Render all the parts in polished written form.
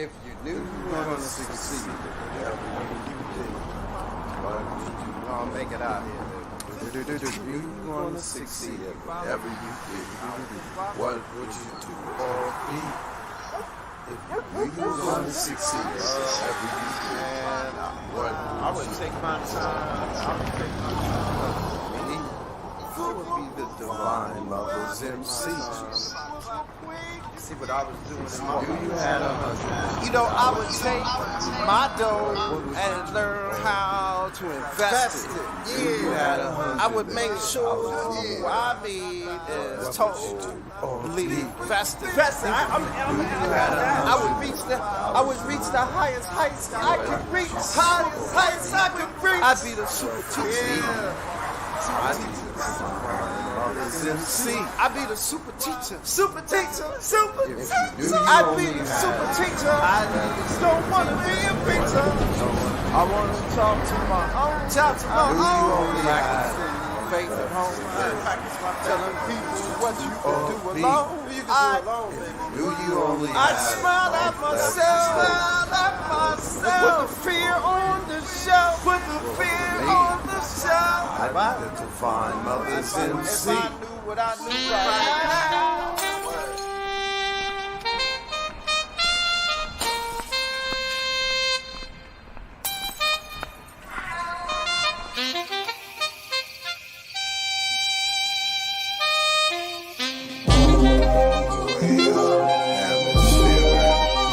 If you knew you were gonna succeed, whatever you did, what would you do? I'll make it out here, baby. If you were gonna succeed, whatever you did, what would you do or be? If you were gonna succeed, whatever you did, I would take my time. Who would be the divine mother's MC? See what I was doing in my You know, I would take my dough and learn how to invest it. Yeah. I would make sure who I mean is totally invested. I would reach the highest heights I could reach. I'd be the super teacher. I'd be the super teacher. I'd be the super teacher. I don't want to be a preacher. I want to talk to my own. Faith at home. Telling people what you can do alone. I'd smile at myself. Put the fear on the shelf. I'd be the divine mother's MC. If I knew what I knew right now.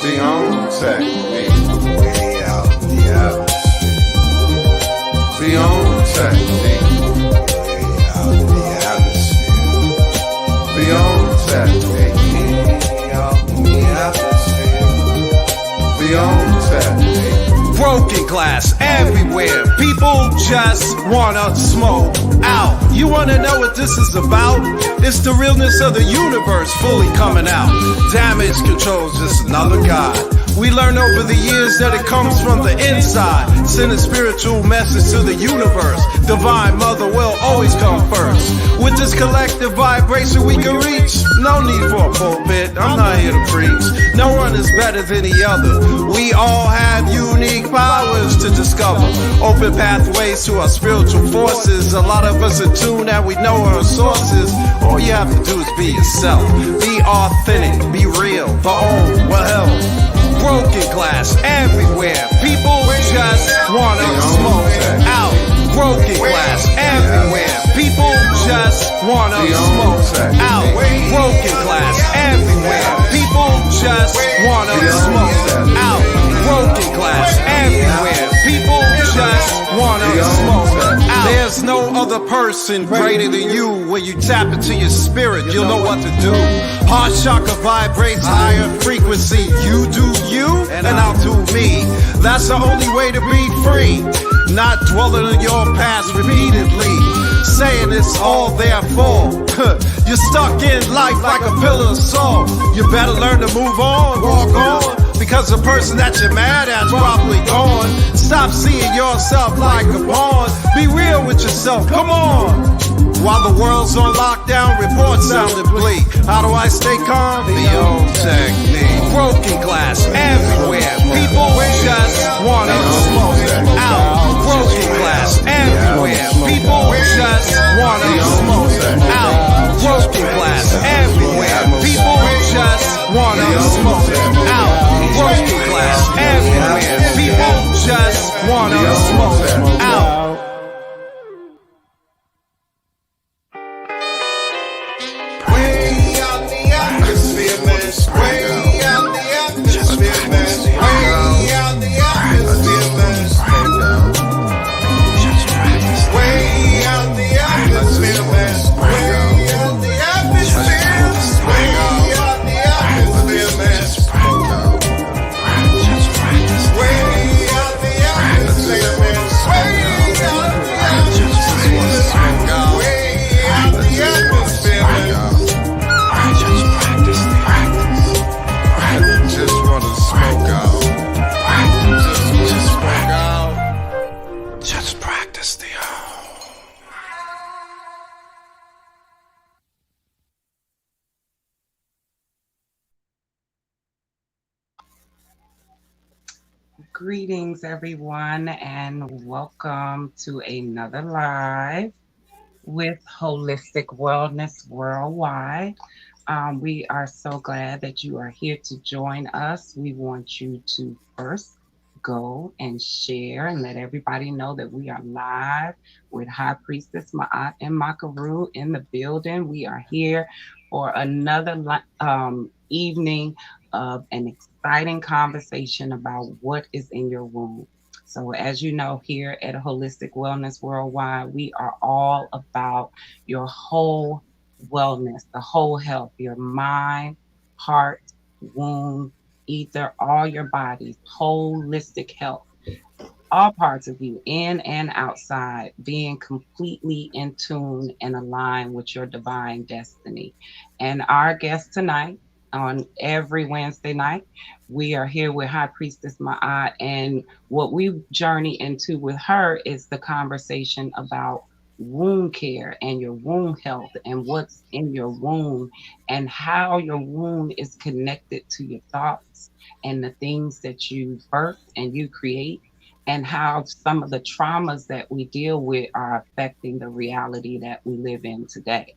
The on-tech, way out the atmosphere. The on-tech, way out the atmosphere. The on-tech, way out the atmosphere. The on-tech, broken glass everywhere. People just wanna smoke out. You wanna know what this is about? It's the realness of the universe fully coming out. Damage control's just another god. We learn over the years that it comes from the inside. Send a spiritual message to the universe. Divine Mother will always come first. With this collective vibration we can reach. No need for a pulpit, I'm not here to preach. No one is better than the other. We all have unique powers to discover. Open pathways to our spiritual forces. A lot of us are tuned and we know our sources. All you have to do is be yourself. Be authentic, be real, for own, well hell. Broken glass everywhere. People just wanna smoke out. Broken glass everywhere. People just wanna smoke out. Broken glass everywhere. People just wanna smoke out. Broken glass everywhere. People just wanna smoke out. There's no other person greater than you. When you tap into your spirit, you'll know what to do. Heart chakra vibrates higher frequency. You do you, and I'll do me. That's the only way to be free. Not dwelling on your past repeatedly, saying it's all their fault. You're stuck in life like a pillar of salt. You better learn to move on, walk on, because the person that you're mad at's probably gone. Stop seeing yourself like a pawn. Be real with yourself, come on. While the world's on lockdown, reports sounded bleak. How do I stay calm? The old technique. Broken glass everywhere. People just wanna smoke out. Broken glass everywhere. People just wanna smoke out. Broken glass everywhere. People just wanna smoke out. Broken glass everywhere. People just wanna smoke out. Greetings, everyone, and welcome to another live with Holistic Wellness Worldwide. We are so glad that you are here to join us. We want you to first go and share and let everybody know that we are live with High Priestess Ma'at and Makaru in the building. We are here for another evening of an exciting conversation about what is in your womb. So, as you know, here at Holistic Wellness Worldwide, we are all about your whole wellness, the whole health, your mind, heart, womb, ether, all your bodies, holistic health, all parts of you, in and outside, being completely in tune and aligned with your divine destiny. And our guest tonight, on every Wednesday night, we are here with High Priestess Ma'at, and what we journey into with her is the conversation about womb care and your womb health and what's in your womb and how your womb is connected to your thoughts and the things that you birth and you create, and how some of the traumas that we deal with are affecting the reality that we live in today.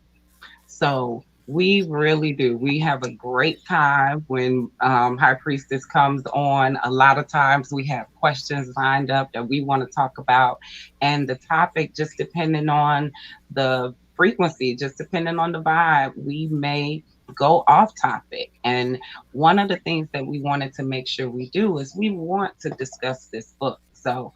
So we really do. We have a great time when High Priestess comes on. A lot of times we have questions lined up that we want to talk about, and the topic, just depending on the frequency, just depending on the vibe, we may go off topic. And one of the things that we wanted to make sure we do is we want to discuss this book. So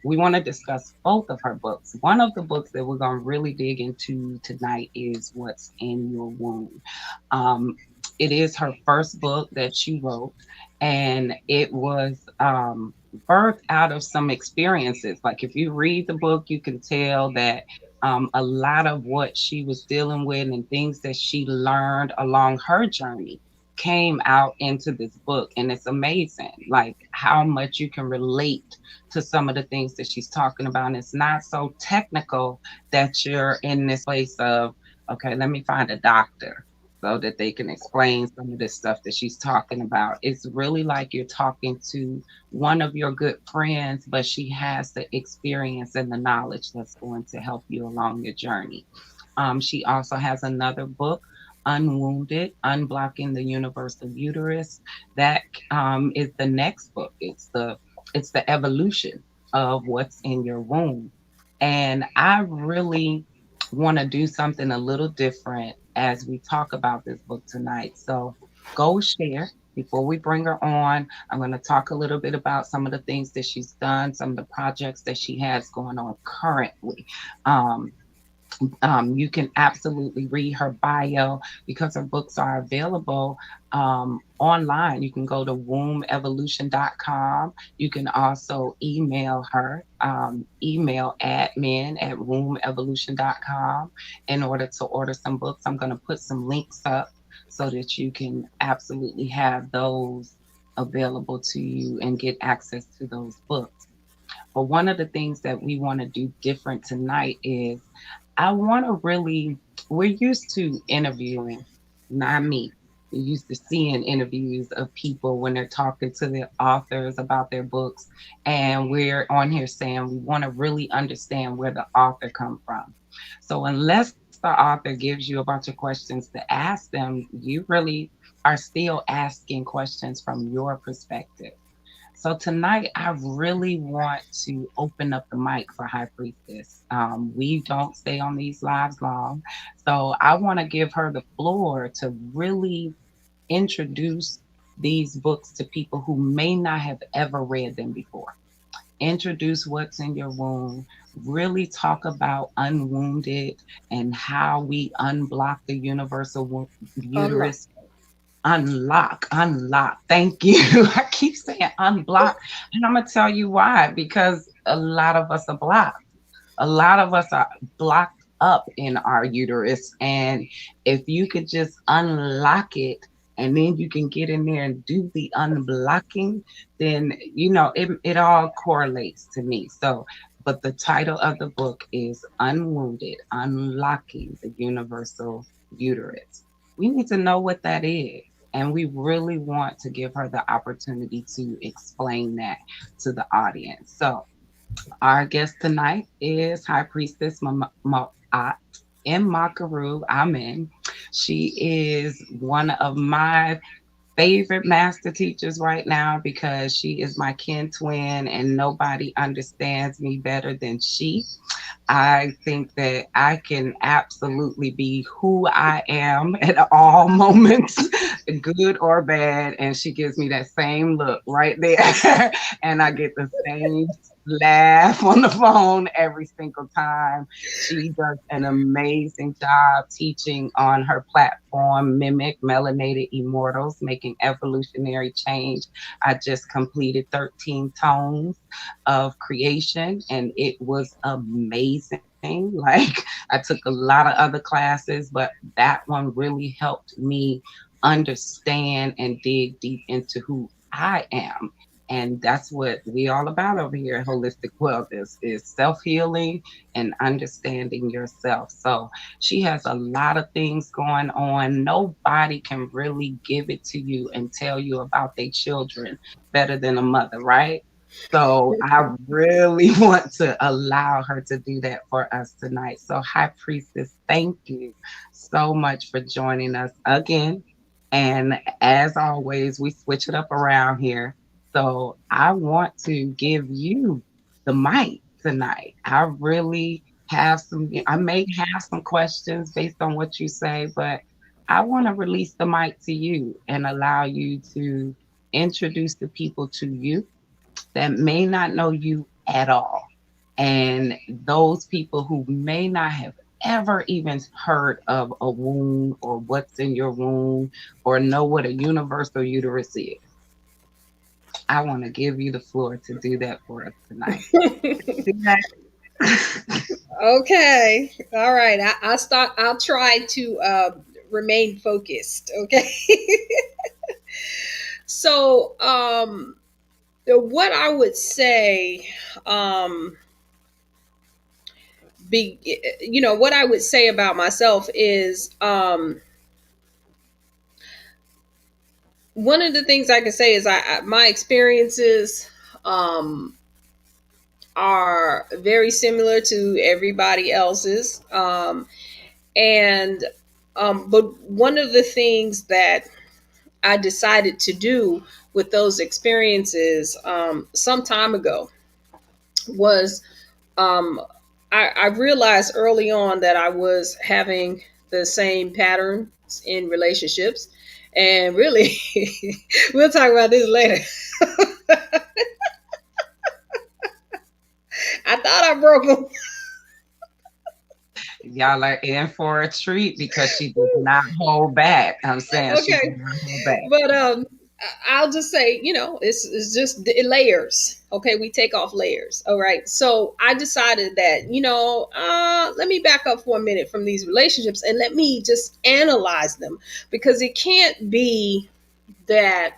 we want to discuss both of her books. One of the books that we're going to really dig into tonight is What's in Your Womb. Um, it is her first book that she wrote, and it was birthed out of some experiences. Like, if you read the book, you can tell that a lot of what she was dealing with and things that she learned along her journey came out into this book. And it's amazing, like, how much you can relate to some of the things that she's talking about. And it's not so technical that you're in this place of, okay, let me find a doctor so that they can explain some of this stuff that she's talking about. It's really like you're talking to one of your good friends, but she has the experience and the knowledge that's going to help you along your journey. She also has another book, Unwounded, Unblocking the Universal Uterus. That is the next book. It's the evolution of what's in your womb. And I really want to do something a little different as we talk about this book tonight. So go share. Before we bring her on, I'm going to talk a little bit about some of the things that she's done, some of the projects that she has going on currently. Um, you can absolutely read her bio because her books are available online. You can go to wombevolution.com. You can also email her, email admin at wombevolution.com in order to order some books. I'm going to put some links up so that you can absolutely have those available to you and get access to those books. But one of the things that we want to do different tonight is I want to really, we're used to interviewing, not me. We're used to seeing interviews of people when they're talking to their authors about their books. And we're on here saying we want to really understand where the author come from. So unless the author gives you a bunch of questions to ask them, you really are still asking questions from your perspective. So tonight, I really want to open up the mic for High Priestess. We don't stay on these lives long. So I want to give her the floor to really introduce these books to people who may not have ever read them before. Introduce what's in your womb, really talk about unwounded and how we unblock the universal Unlock. uterus. Unlock. Thank you. I keep saying unblock, and I'm gonna tell you why. Because a lot of us are blocked. A lot of us are blocked up in our uterus, and if you could just unlock it, and then you can get in there and do the unblocking, then it all correlates to me. So, but the title of the book is Unwounded: Unlocking the Universal Uterus. We need to know what that is. And we really want to give her the opportunity to explain that to the audience. So, our guest tonight is High Priestess M. Makaru Amen. She is one of my favorite master teachers right now because she is my kin twin and nobody understands me better than she. I think that I can absolutely be who I am at all moments, good or bad. And she gives me that same look right there. And I get the same laugh on the phone every single time. She does an amazing job teaching on her platform, Mimic Melanated Immortals, making evolutionary change. I just completed 13 tones of creation and it was amazing. Like I took a lot of other classes, but that one really helped me understand and dig deep into who I am. And that's what we all about over here at Holistic Wellness is self-healing and understanding yourself. So she has a lot of things going on. Nobody can really give it to you and tell you about their children better than a mother, right? So I really want to allow her to do that for us tonight. So High Priestess, thank you so much for joining us again. And as always, we switch it up around here. So I want to give you the mic tonight. I really have I may have some questions based on what you say, but I want to release the mic to you and allow you to introduce the people to you that may not know you at all. And those people who may not have ever even heard of a womb or what's in your womb or know what a universal uterus is. I want to give you the floor to do that for us tonight. Do that. Okay. All right. I'll try to remain focused. Okay. So, what I would say, what I would say about myself is, one of the things I can say is my experiences, are very similar to everybody else's. And but one of the things that I decided to do with those experiences some time ago was I realized early on that I was having the same patterns in relationships. And really, we'll talk about this later. I thought I broke them. Y'all are in for a treat because she does not hold back. I'm saying she does Okay. not hold back. But I'll just say, it's just layers. Okay, we take off layers. All right. So I decided that, let me back up for a minute from these relationships and let me just analyze them, because it can't be that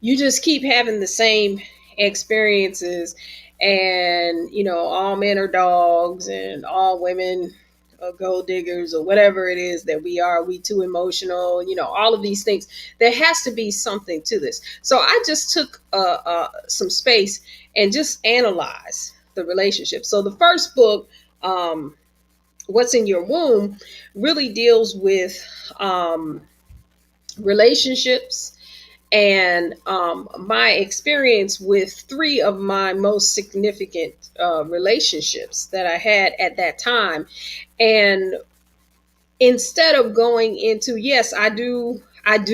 you just keep having the same experiences and all men are dogs and all women are gold diggers or whatever it is that we too emotional, all of these things. There has to be something to this. So I just took some space and just analyzed the relationship. So the first book, What's in Your Womb, really deals with relationships and my experience with three of my most significant relationships that I had at that time. And instead of going into, yes, I do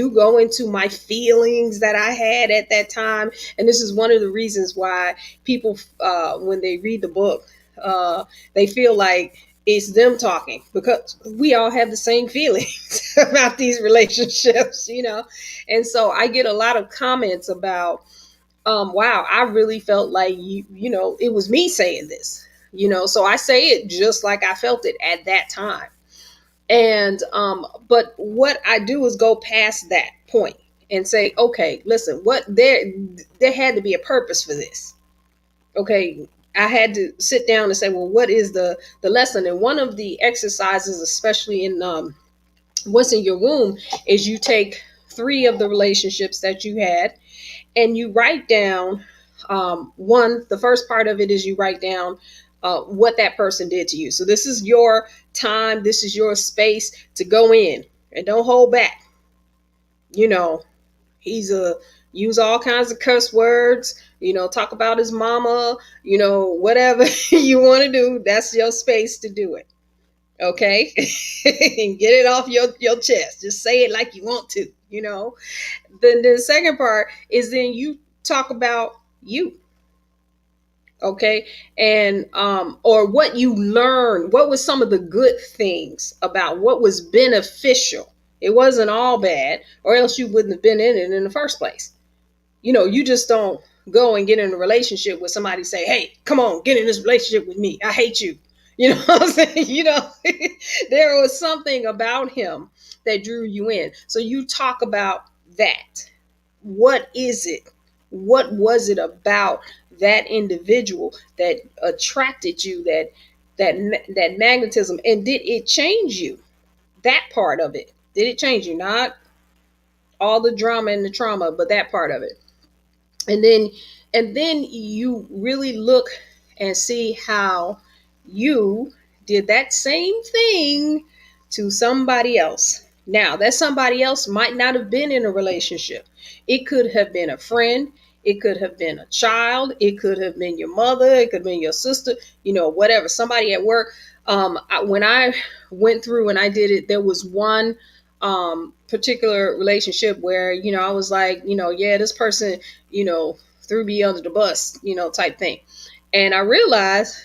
go into my feelings that I had at that time. And this is one of the reasons why people, when they read the book, they feel like it's them talking, because we all have the same feelings about these relationships, And so I get a lot of comments about, wow, I really felt like it was me saying this, so I say it just like I felt it at that time. And but what I do is go past that point and say, okay, listen, what there had to be a purpose for this. Okay, I had to sit down and say, well, what is the lesson? And one of the exercises, especially in what's in your womb is you take three of the relationships that you had and you write down the first part of it is you write down what that person did to you. So this is your time, this is your space to go in and don't hold back. You know, he's a use all kinds of curse words, talk about his mama, whatever you want to do, that's your space to do it. Okay. And get it off your chest. Just say it like you want to. Then the second part is then you talk about you. Okay. And or what you learned, what was some of the good things about what was beneficial. It wasn't all bad, or else you wouldn't have been in it in the first place. You just don't go and get in a relationship with somebody, say, hey, come on, get in this relationship with me, I hate you. You know what I'm saying? There was something about him that drew you in. So you talk about that. What is it? What was it about that individual that attracted you, that magnetism? And did it change you? That part of it. Did it change you? Not all the drama and the trauma, but that part of it. And then you really look and see how you did that same thing to somebody else. Now, that somebody else might not have been in a relationship. It could have been a friend, it could have been a child, it could have been your mother, it could have been your sister, whatever, somebody at work. When I went through and I did it, there was one particular relationship where I was like, yeah, this person threw me under the bus, type thing. And I realized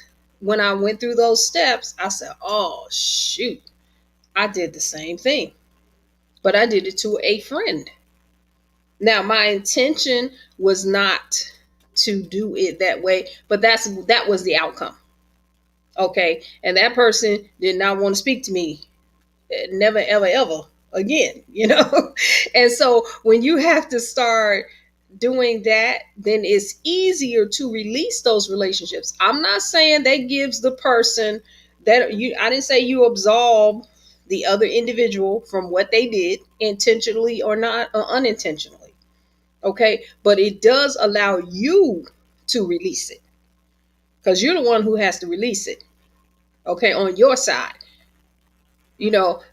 when I went through those steps, I said, oh shoot, I did the same thing, but I did it to a friend. Now my intention was not to do it that way, but that was the outcome. Okay. And that person did not want to speak to me, never, ever, ever again, And so when you have to start doing that, then it's easier to release those relationships. I'm not saying that gives the person I didn't say you absolve the other individual from what they did, intentionally or not, or unintentionally. Okay. But it does allow you to release it, because you're the one who has to release it. Okay. On your side.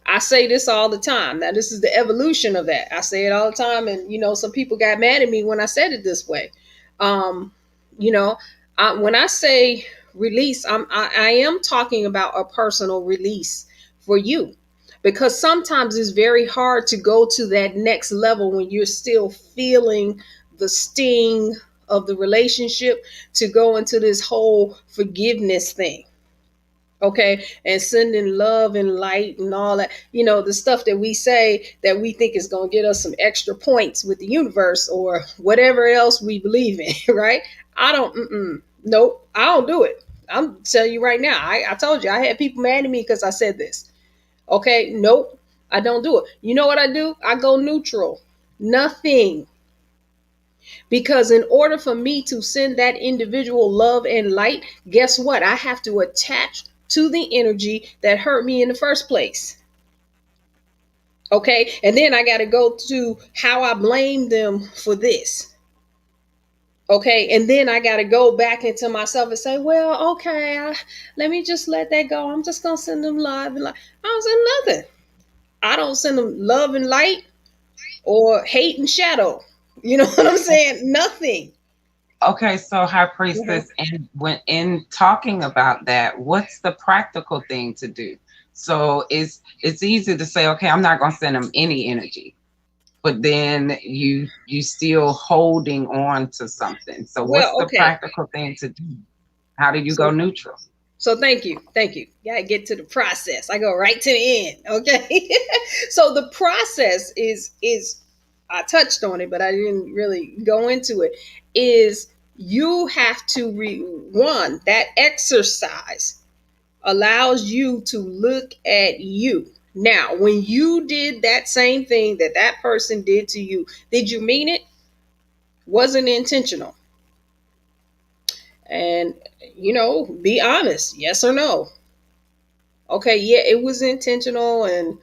I say this all the time. Now, this is the evolution of that. I say it all the time. And, some people got mad at me when I said it this way. You know, when I say release, I am talking about a personal release for you, because sometimes it's very hard to go to that next level when you're still feeling the sting of the relationship, to go into this whole forgiveness thing. Okay. And sending love and light and all that, the stuff that we say that we think is going to get us some extra points with the universe or whatever else we believe in. Right. Nope, I don't do it. I'm telling you right now. I told you I had people mad at me because I said this. Okay. Nope, I don't do it. You know what I do? I go neutral. Nothing. Because in order for me to send that individual love and light, guess what? I have to attach to the energy that hurt me in the first place. Okay. And then I got to go to how I blame them for this. Okay. And then I got to go back into myself and say, well, okay, let me just let that go. I'm just going to send them love and light. I don't send nothing. I don't send them love and light or hate and shadow. You know what I'm saying? Nothing. Okay, so High Priestess, and when in talking about that, what's the practical thing to do? So it's easy to say, okay, I'm not going to send them any energy, but then you still holding on to something. So what's the practical thing to do? How do you go neutral? So thank you. Gotta get to the process. I go right to the end. Okay. So the process is I touched on it, but I didn't really go into it, is you have to one, that exercise allows you to look at you. Now, when you did that same thing that person did to you, did you mean it? Wasn't intentional? And, be honest, yes or no? Okay, yeah, it was intentional, and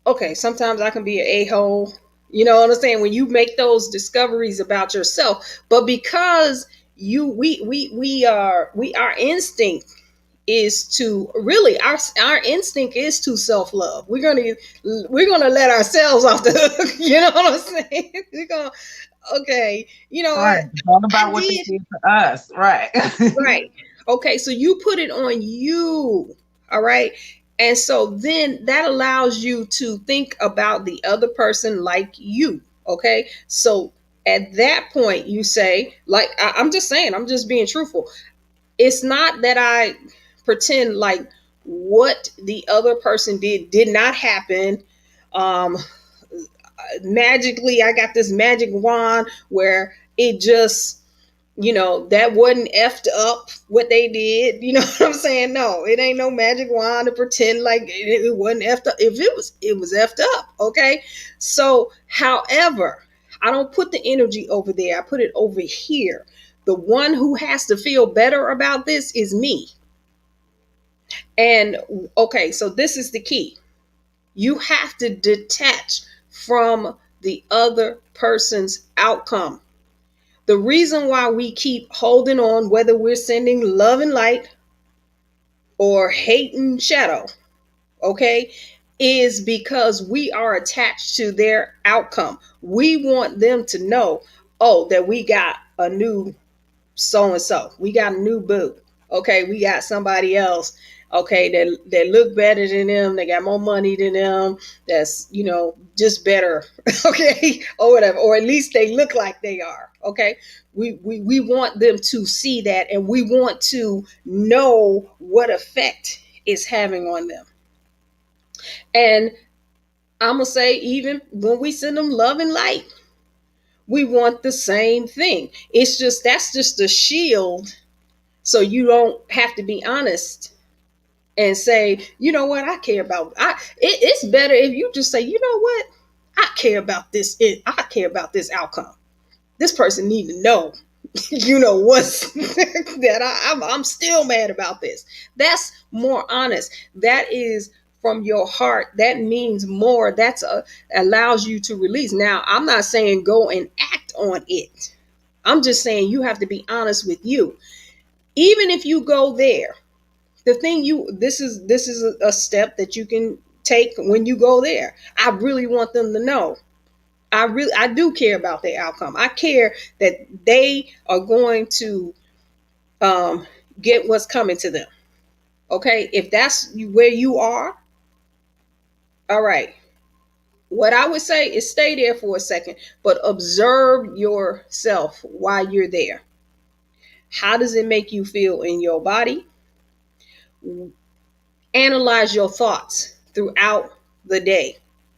Okay, sometimes I can be an a-hole. You know what I'm saying? When you make those discoveries about yourself, but because we our instinct is to really our instinct is to self-love. We're gonna let ourselves off the hook. You know what I'm saying? We're gonna okay, you know Right. what? It's all I about what they did did to us. Right. right. Okay, so you put it on you. All right. And so then that allows you to think about the other person like you. Okay. So at that point, you say, like, I'm just saying, I'm just being truthful. It's not that I pretend like what the other person did not happen. Um, Magically, I got this magic wand where it just that wasn't effed up what they did. You know what I'm saying? No, it ain't no magic wand to pretend like it wasn't effed up. If it was effed up. Okay. So, however, I don't put the energy over there. I put it over here. The one who has to feel better about this is me. And okay, so this is the key. You have to detach from the other person's outcome. The reason why we keep holding on, whether we're sending love and light or hate and shadow, okay, is because we are attached to their outcome. We want them to know, oh, that we got a new so and so. We got a new boo. Okay, we got somebody else. Okay, that look better than them. They got more money than them. That's just better. Okay, or whatever. Or at least they look like they are. Okay, we want them to see that, and we want to know what effect it's having on them. And I'm gonna say, even when we send them love and light, we want the same thing. It's just that's just a shield so you don't have to be honest and say, you know what, I care about. It's better if you just say, you know what, I care about this. I care about this outcome. This person need to know, what's that I'm still mad about this. That's more honest. That is from your heart. That means more. Allows you to release. Now, I'm not saying go and act on it. I'm just saying you have to be honest with you. Even if you go there, the thing this is a step that you can take when you go there. I really want them to know. I do care about their outcome. I care that they are going to um, get what's coming to them. Okay, if that's where you are, all right. What I would say is stay there for a second, but observe yourself while you're there. How does it make you feel in your body? Analyze your thoughts throughout the day.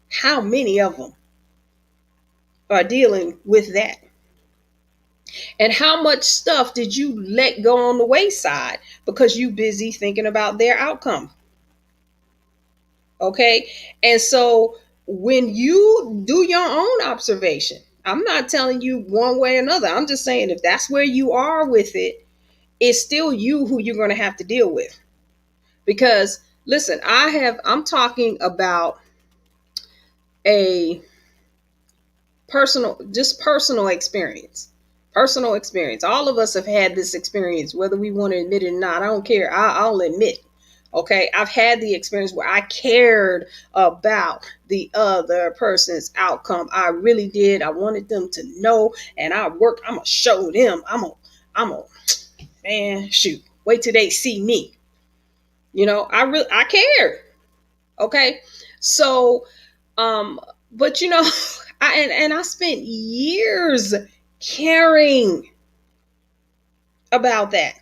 How many of them are dealing with that? And how much stuff did you let go on the wayside because you busy thinking about their outcome? Okay. And so when you do your own observation, I'm not telling you one way or another. I'm just saying if that's where you are with it, it's still you who you're going to have to deal with. Because listen, I'm talking about a personal experience. Personal experience. All of us have had this experience, whether we want to admit it or not. I don't care. I'll admit. Okay, I've had the experience where I cared about the other person's outcome. I really did. I wanted them to know, and I'm gonna show them. I'm gonna, man, shoot. Wait till they see me. I cared. Okay, so um, but I spent years caring about that.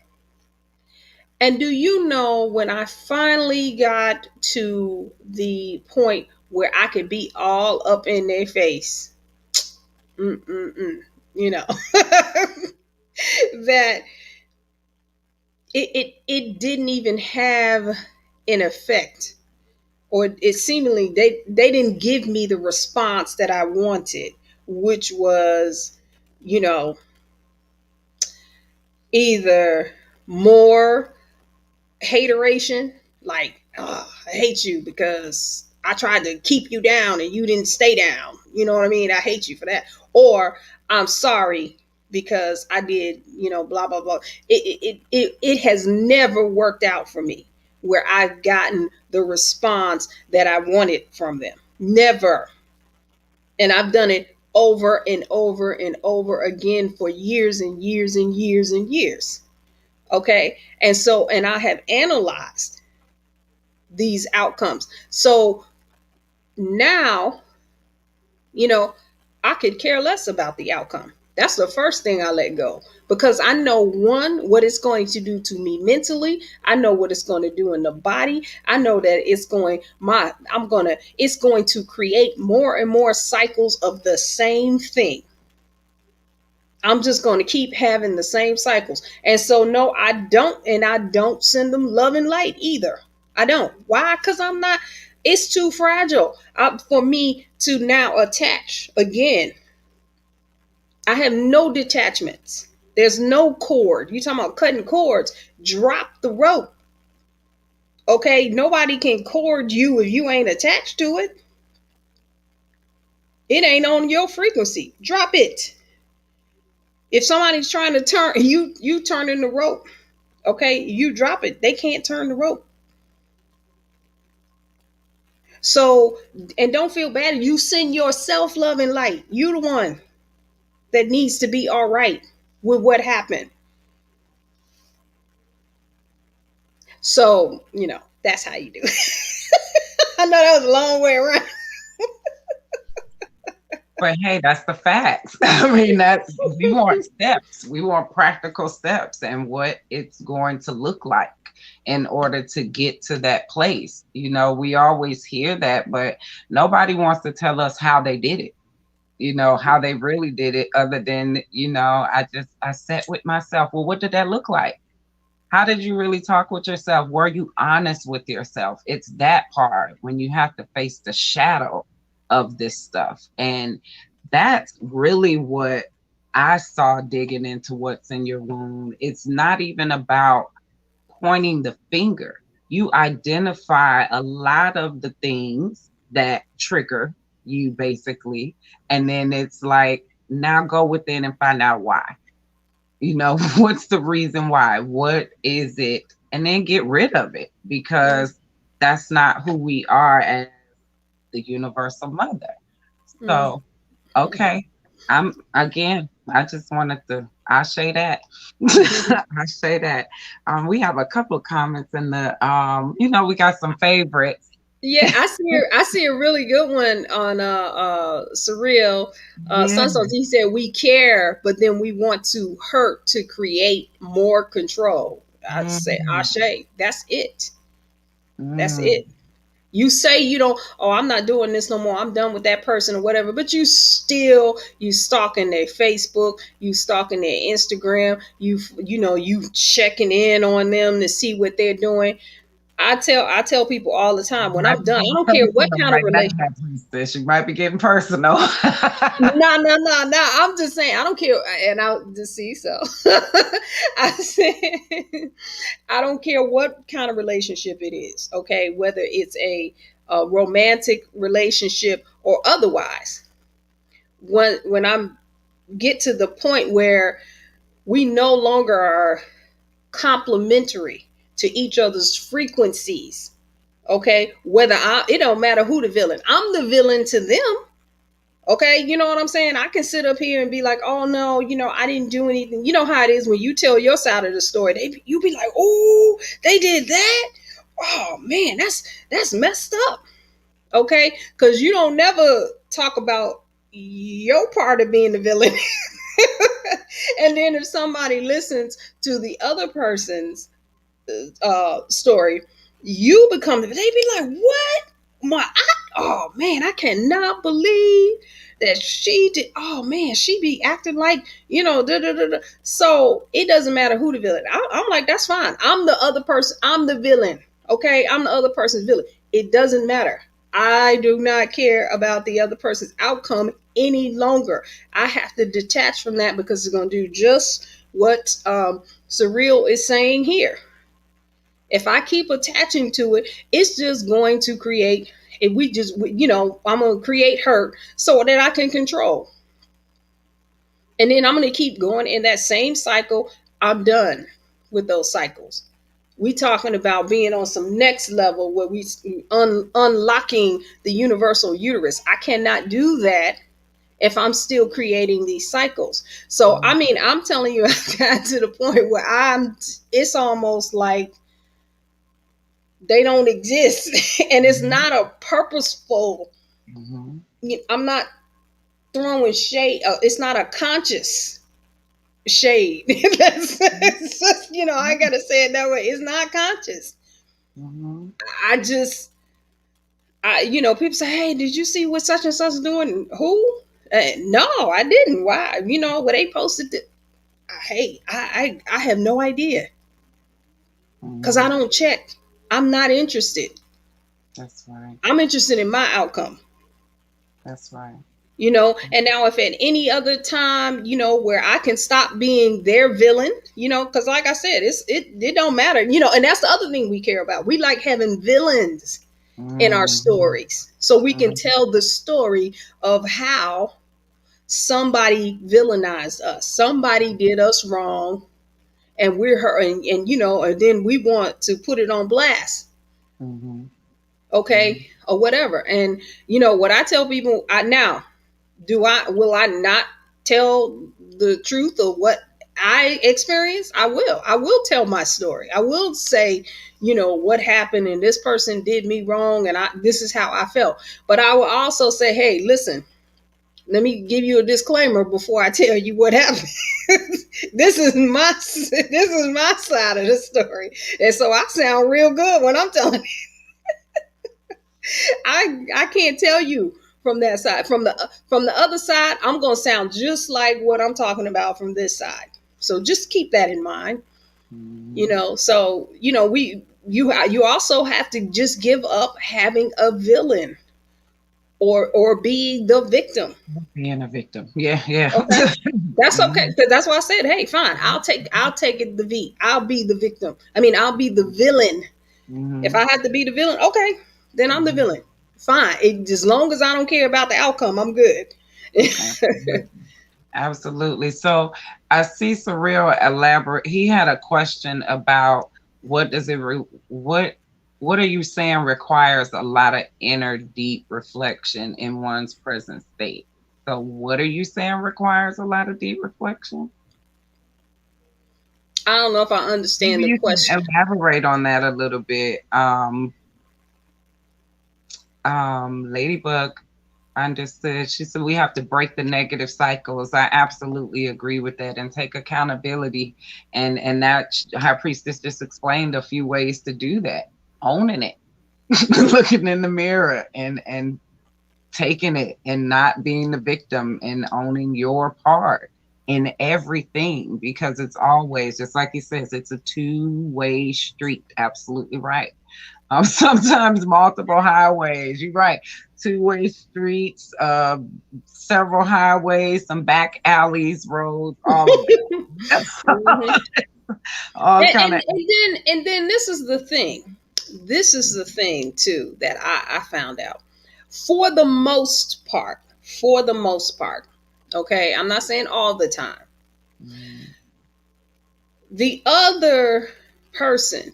And do you know when I finally got to the point where I could be all up in their face, you know, that it didn't even have an effect, or it seemingly they didn't give me the response that I wanted, which was, you know, either more hateration, like, oh, I hate you because I tried to keep you down and you didn't stay down. You know what I mean? I hate you for that. Or I'm sorry because I did, blah, blah, blah. It has never worked out for me where I've gotten the response that I wanted from them. Never. And I've done it over and over and over again for years and years and years and years. Okay. And I have analyzed these outcomes. So now, I could care less about the outcome. That's the first thing I let go, because I know, one, what it's going to do to me mentally. I know what it's going to do in the body. I know that it's going to create more and more cycles of the same thing. I'm just going to keep having the same cycles. And so, no, I don't send them love and light either. I don't. Why? Because it's too fragile for me to now attach again. I have no detachments. There's no cord. You talking about cutting cords? Drop the rope. Okay? Nobody can cord you if you ain't attached to it. It ain't on your frequency. Drop it. If somebody's trying to turn you turning the rope, okay, you drop it. They can't turn the rope. So, and don't feel bad. You send yourself love and light. You the one that needs to be all right with what happened. So, that's how you do it. I know that was a long way around. But hey, that's the facts. I mean, we want steps. We want practical steps and what it's going to look like in order to get to that place. We always hear that, but nobody wants to tell us how they did it. How they really did it, other than, I sat with myself. Well, what did that look like? How did you really talk with yourself? Were you honest with yourself? It's that part when you have to face the shadow of this stuff. And that's really what I saw digging into what's in your wound. It's not even about pointing the finger. You identify a lot of the things that trigger you, basically. And then it's like, now go within and find out why. What's the reason why? What is it? And then get rid of it, because that's not who we are as the universal mother. So, okay. I just wanted to, I say that. I say that. We have a couple of comments in the, we got some favorites. Yeah, I see a really good one on Surreal. Sunso, he said, we care, but then we want to hurt to create more control. I'd say, Ashe, that's it. That's it. You say you don't, I'm not doing this no more. I'm done with that person or whatever. But you stalking their Facebook, you stalking their Instagram, you checking in on them to see what they're doing. I tell people all the time, when I'm done, I don't care what kind of relationship. She might be getting personal. No. I'm just saying, I don't care. And I'll just see. So I said, I don't care what kind of relationship it is. Okay. Whether it's a romantic relationship or otherwise. When I'm get to the point where we no longer are complementary to each other's frequencies. Okay. It don't matter who the villain. I'm the villain to them. Okay. You know what I'm saying? I can sit up here and be like, oh no, I didn't do anything. You know how it is when you tell your side of the story, you be like, oh, they did that. Oh man, that's messed up. Okay. Cause you don't never talk about your part of being the villain. And then if somebody listens to the other person's story, you become, they be like, what? Oh man, I cannot believe that she did. Oh man, she be acting like, da, da, da, da. So it doesn't matter who the villain. I'm like, that's fine. I'm the other person. I'm the villain. Okay. I'm the other person's villain. It doesn't matter. I do not care about the other person's outcome any longer. I have to detach from that because it's going to do just what Surreal is saying here. If I keep attaching to it, it's just going to create If we just, I'm going to create hurt so that I can control. And then I'm going to keep going in that same cycle. I'm done with those cycles. We talking about being on some next level where we unlocking the universal uterus. I cannot do that if I'm still creating these cycles. So, I mean, I'm telling you, I got to the point where it's almost like they don't exist. And it's not a purposeful, I'm not throwing shade. It's not a conscious shade. It's just, I got to say it that way. It's not conscious. I just, people say, hey, did you see what such and such doing? Who? No, I didn't. Why? What they posted. Hey, I have no idea because I don't check. I'm not interested. That's right. I'm interested in my outcome. That's right. And now if at any other time, where I can stop being their villain, because like I said, it don't matter, and that's the other thing we care about. We like having villains in our stories so we can tell the story of how somebody villainized us. Somebody did us wrong and we're hurt, and then we want to put it on blast. Okay. Or whatever. And what I tell people will I not tell the truth of what I experienced? I will tell my story. I will say, what happened and this person did me wrong and this is how I felt. But I will also say, hey, listen, let me give you a disclaimer before I tell you what happened. This is my side of the story. And so I sound real good when I'm telling you. I can't tell you from that side. From the other side, I'm going to sound just like what I'm talking about from this side. So just keep that in mind. So you also have to just give up having a villain or be the victim. Being a victim. Yeah. Okay. That's okay. Because that's why I said, hey, fine. I'll take it the V. I'll be the victim. I mean, I'll be the villain. If I have to be the villain, okay, then I'm the villain. Fine. As long as I don't care about the outcome, I'm good. Absolutely. So I see Surreal elaborate. He had a question about what are you saying requires a lot of inner deep reflection in one's present state? So what are you saying requires a lot of deep reflection? I don't know if I understand Maybe the question. Elaborate on that a little bit. Ladybug understood. She said we have to break the negative cycles. I absolutely agree with that and take accountability. And that High Priestess just explained a few ways to do that. Owning it, looking in the mirror and taking it and not being the victim and owning your part in everything, because it's always, just like he says, it's a two-way street. Absolutely right. Sometimes multiple highways. You're right. Two-way streets, several highways, some back alleys, roads, all of it. And then this is the thing. This is the thing too that I found out. For the most part, okay, I'm not saying all the time. The other person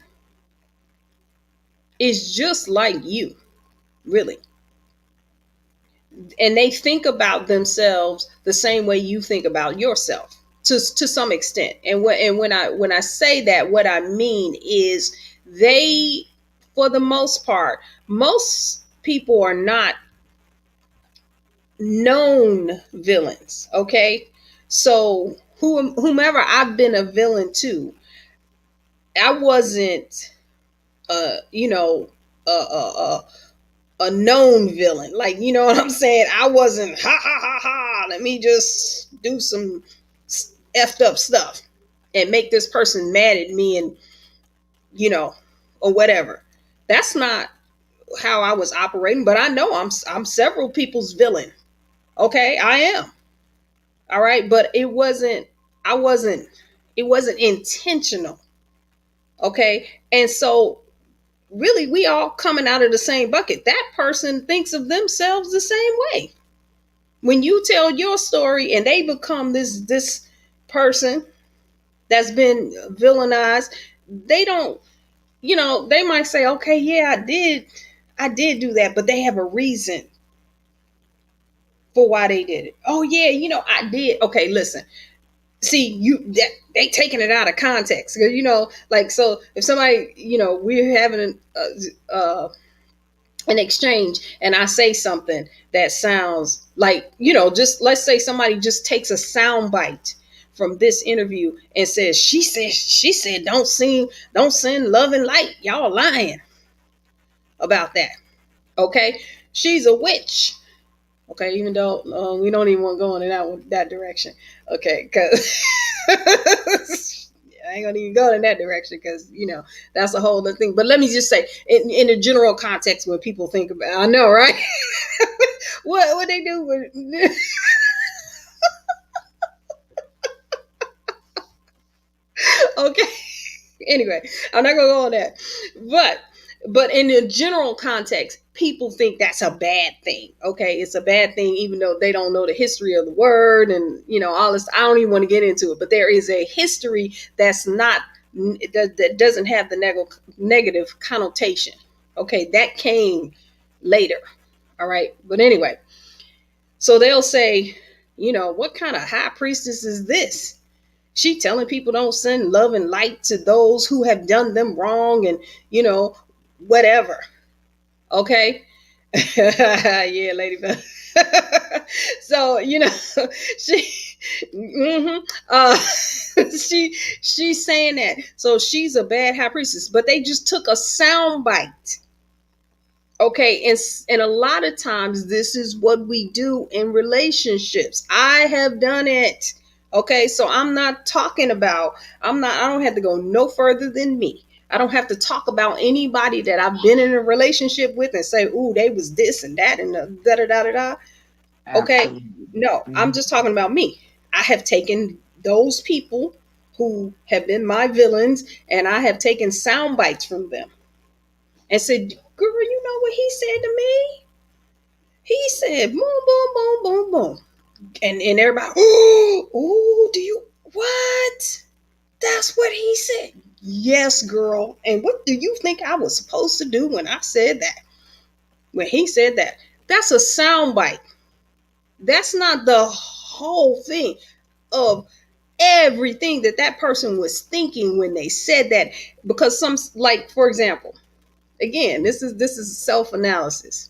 is just like you, really. And they think about themselves the same way you think about yourself to some extent. And when I say that, what I mean is they, for the most part, most people are not known villains. Okay. So whomever I've been a villain to, I wasn't, uh, you know, a known villain. Like, you know what I'm saying? I wasn't let me just do some effed up stuff and make this person mad at me and, or whatever. That's not how I was operating, but I know I'm several people's villain. Okay, I am. All right, but it wasn't intentional. Okay? And so really we all coming out of the same bucket. That person thinks of themselves the same way. When you tell your story and they become this person that's been villainized, they don't, they might say, okay, yeah, I did do that, but they have a reason for why they did it. Oh yeah, I did. Okay, listen. See, they taking it out of context. Like, so if somebody, we're having an exchange and I say something that sounds like, just let's say somebody just takes a sound bite from this interview and says, she said, don't send love and light. Y'all lying about that. Okay. She's a witch. Okay. Even though we don't even want to go in that direction. Okay. Cause I ain't gonna even go in that direction because that's a whole other thing. But let me just say, in a general context, when people think about, I know, right? what they do with okay. Anyway, I'm not gonna go on that, but in the general context, people think that's a bad thing. Okay, it's a bad thing, even though they don't know the history of the word and all this. I don't even want to get into it, but there is a history that's not that doesn't have the negative connotation. Okay, that came later. All right, but anyway, so they'll say, what kind of high priestess is this? She telling people don't send love and light to those who have done them wrong and, whatever. Okay. Yeah, Lady Bell. So, she, she's saying that. So she's a bad high priestess, but they just took a sound bite. Okay, and a lot of times this is what we do in relationships. I have done it. Okay, so I don't have to go no further than me. I don't have to talk about anybody that I've been in a relationship with and say, ooh, they was this and that and da da da da da. Okay. Absolutely. No, I'm just talking about me. I have taken those people who have been my villains and I have taken sound bites from them and said, girl, you know what he said to me? He said, boom, boom, boom, boom, boom. And everybody, oh, do you, what? That's what he said. Yes, girl. And what do you think I was supposed to do when I said that? When he said that? That's a soundbite. That's not the whole thing of everything that person was thinking when they said that. Because like, for example, again, this is self-analysis.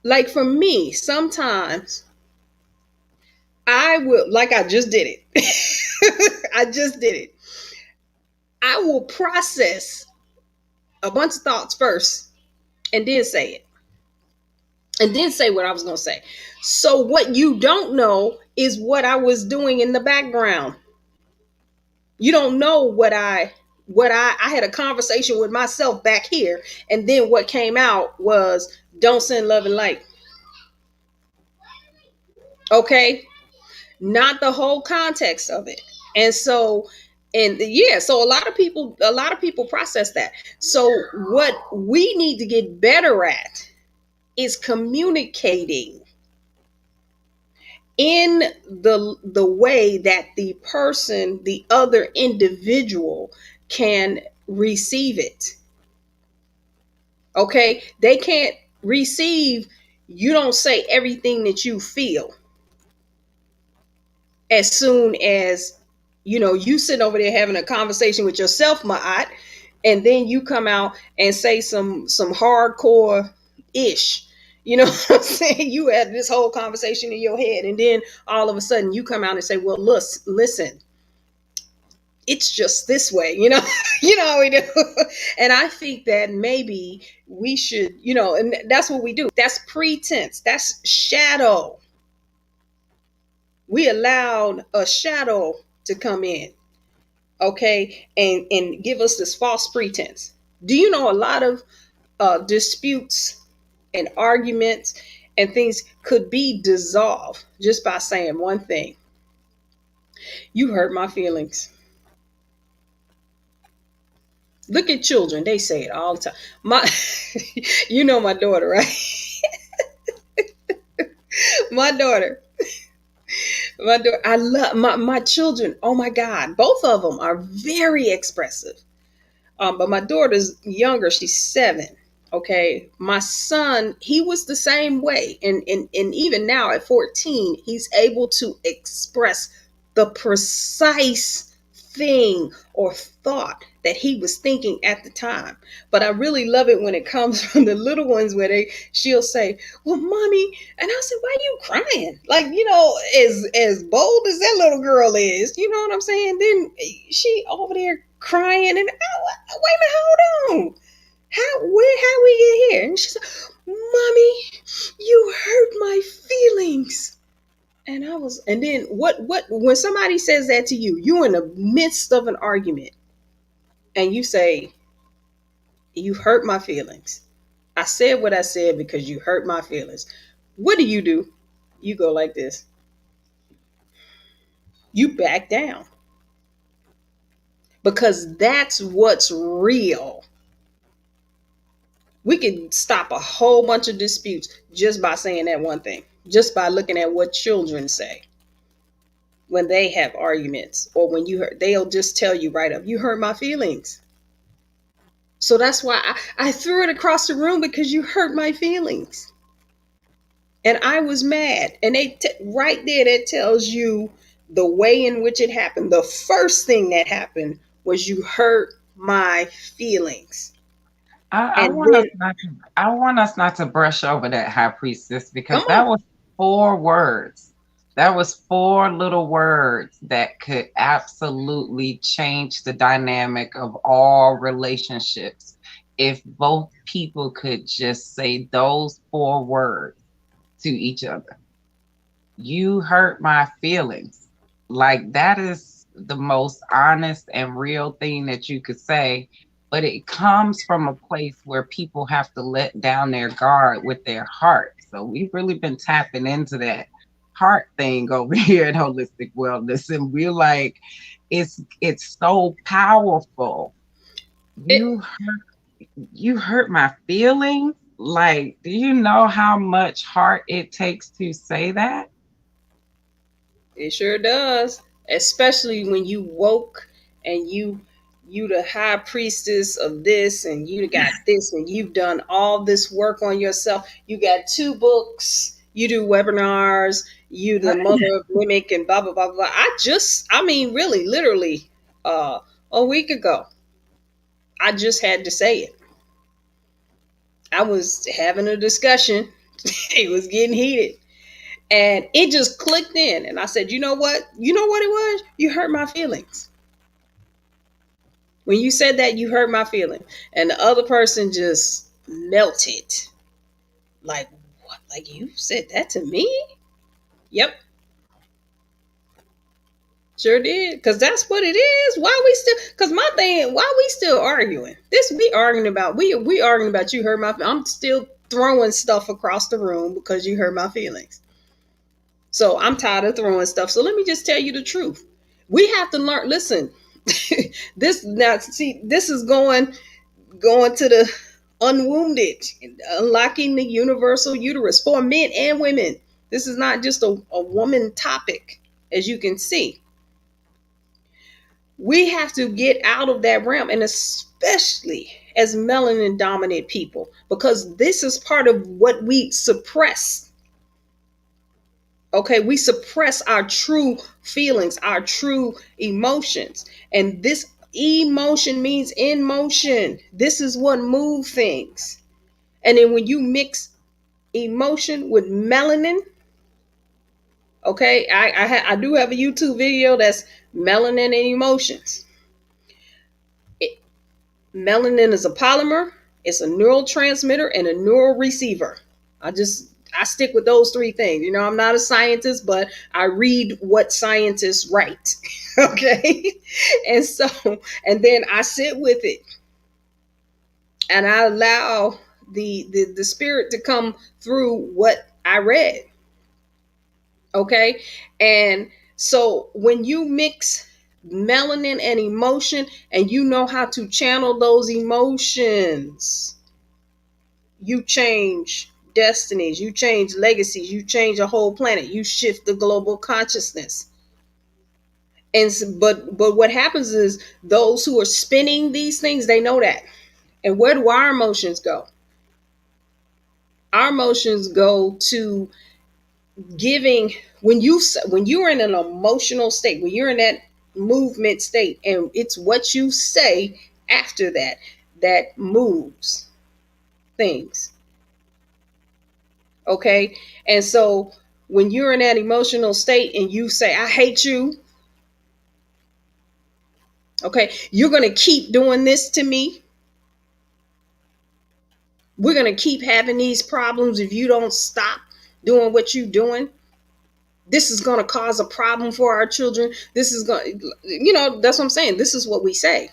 Like for me, sometimes I will, like I just did it. I just did it. I will process a bunch of thoughts first and then say it. And then say what I was going to say. So what you don't know is what I was doing in the background. You don't know what I had a conversation with myself back here, and then what came out was don't send love and light. Okay? Not the whole context of it. And so so a lot of people process that. So what we need to get better at is communicating in the way that the other individual can receive it. Okay? They can't receive, you don't say everything that you feel as soon as you sitting over there having a conversation with yourself, Ma'at, and then you come out and say some hardcore ish. You know what I'm saying? You had this whole conversation in your head, and then all of a sudden you come out and say, well, listen, it's just this way, you know how we do. And I think that maybe we should, and that's what we do. That's pretense. That's shadow. We allowed a shadow to come in, okay, and give us this false pretense. Do you know a lot of disputes and arguments and things could be dissolved just by saying one thing? You hurt my feelings. Look at children. They say it all the time. My, you know my daughter, right? My daughter. My daughter. I love my children. Oh my God. Both of them are very expressive. But my daughter's younger. She's 7. Okay. My son, he was the same way. And even now at 14, he's able to express the precise thing or thought that he was thinking at the time. But I really love it when it comes from the little ones where she'll say, "Well, mommy," and I said, "Why are you crying?" Like, as bold as that little girl is, you know what I'm saying? Then she over there crying, and wait a minute, hold on. How we get here? And she said, "Mommy, you hurt my feelings." And then when somebody says that to you, you in the midst of an argument and you say, "You hurt my feelings. I said what I said because you hurt my feelings." What do? You go like this. You back down because that's what's real. We can stop a whole bunch of disputes just by saying that one thing, just by looking at what children say when they have arguments, or when they'll just tell you right up, "You hurt my feelings." So that's why I threw it across the room, because you hurt my feelings. And I was mad. And right there, that tells you the way in which it happened. The first thing that happened was you hurt my feelings. I And want us then, not to. I want us not to brush over that, high priestess, come because that on. was 4 words. That was 4 little words that could absolutely change the dynamic of all relationships. If both people could just say those 4 words to each other. "You hurt my feelings." Like, that is the most honest and real thing that you could say. But it comes from a place where people have to let down their guard with their heart. So we've really been tapping into that heart thing over here at Holistic Wellness. And we're like, it's so powerful. It, You hurt my feelings. Like, do you know how much heart it takes to say that? it sure does. Especially when you woke and you the high priestess of this, and you got this, and you've done all this work on yourself. You got 2 books, you do webinars, you the mother of mimic, and blah blah blah blah. I mean, really, literally, a week ago, I just had to say it. I was having a discussion. It was getting heated. And it just clicked in. And I said, "You know what? You know what it was? You hurt my feelings. When you said that, you hurt my feelings." And the other person just melted. Like, "What? Like, you said that to me?" Yep, sure did. Because that's what it is. Why we still, because my thing, why we still arguing? This we arguing about, we arguing about you hurt my, I'm still throwing stuff across the room because you hurt my feelings. So I'm tired of throwing stuff. So let me just tell you the truth. We have to learn. Listen, this now, see, this is going to the UnWombed, unlocking the universal uterus for men and women. This is not just a woman topic, as you can see. We have to get out of that realm, and especially as melanin dominant people, because this is part of what we suppress. Okay, we suppress our true feelings, our true emotions. And this emotion means in motion. This is what moves things. And then when you mix emotion with melanin, okay, I do have a YouTube video that's melanin and emotions. Melanin is a polymer, it's a neurotransmitter, and a neural receiver. I stick with those 3 things. You know, I'm not a scientist, but I read what scientists write. Okay. And so, and then I sit with it and I allow the spirit to come through what I read. Okay. And so when you mix melanin and emotion, and you know how to channel those emotions, you change destinies, you change legacies, you change a whole planet, you shift the global consciousness. But what happens is those who are spinning these things, they know that. And where do our emotions go? Our emotions go to giving. When you're in an emotional state, when you're in that movement state, and it's what you say after that that moves things. Okay. And so when you're in that emotional state and you say, I hate you, okay, you're going to keep doing this to me. We're going to keep having these problems if you don't stop doing what you're doing. This is going to cause a problem for our children. This is going to, that's what I'm saying. This is what we say.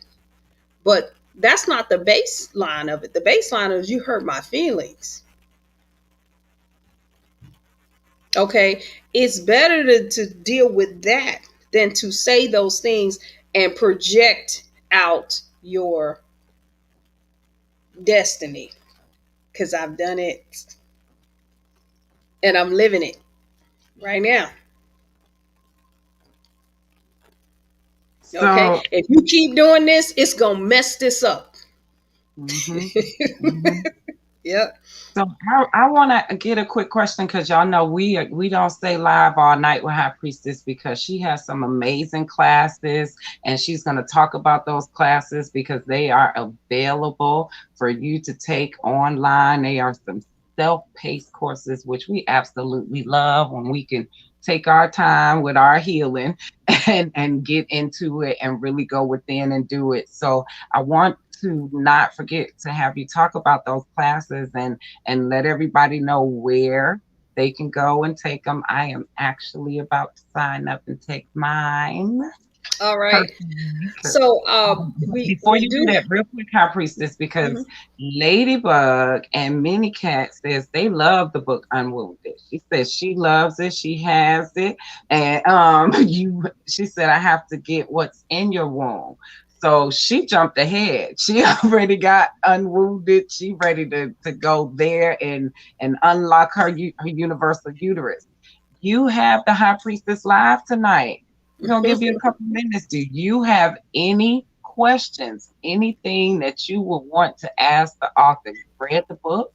But that's not the baseline of it. The baseline is you hurt my feelings. Okay. It's better to deal with that than to say those things and project out your destiny. Because I've done it and I'm living it right now. Okay. So, If you keep doing this, it's going to mess this up. mhm, mhm. Yep. So I want to get a quick question because y'all know we don't stay live all night with High Priestess because she has some amazing classes and she's going to talk about those classes because they are available for you to take online. They are some self-paced courses which we absolutely love when we can take our time with our healing and get into it and really go within and do it. So I want to not forget to have you talk about those classes and let everybody know where they can go and take them. I am actually about to sign up and take mine. All right. So we Before we you do do. that, real quick, High Priestess, because Mhm. Ladybug and Minnie Cat says they love the book Unwounded. She says she loves it, she has it, and she said I have to get what's in your womb. So she jumped ahead. She already got unwounded. She ready to go there and unlock her universal uterus. You have the High Priestess live tonight. We're going to give you a couple minutes. Do you have any questions, anything that you would want to ask the author? You read the book.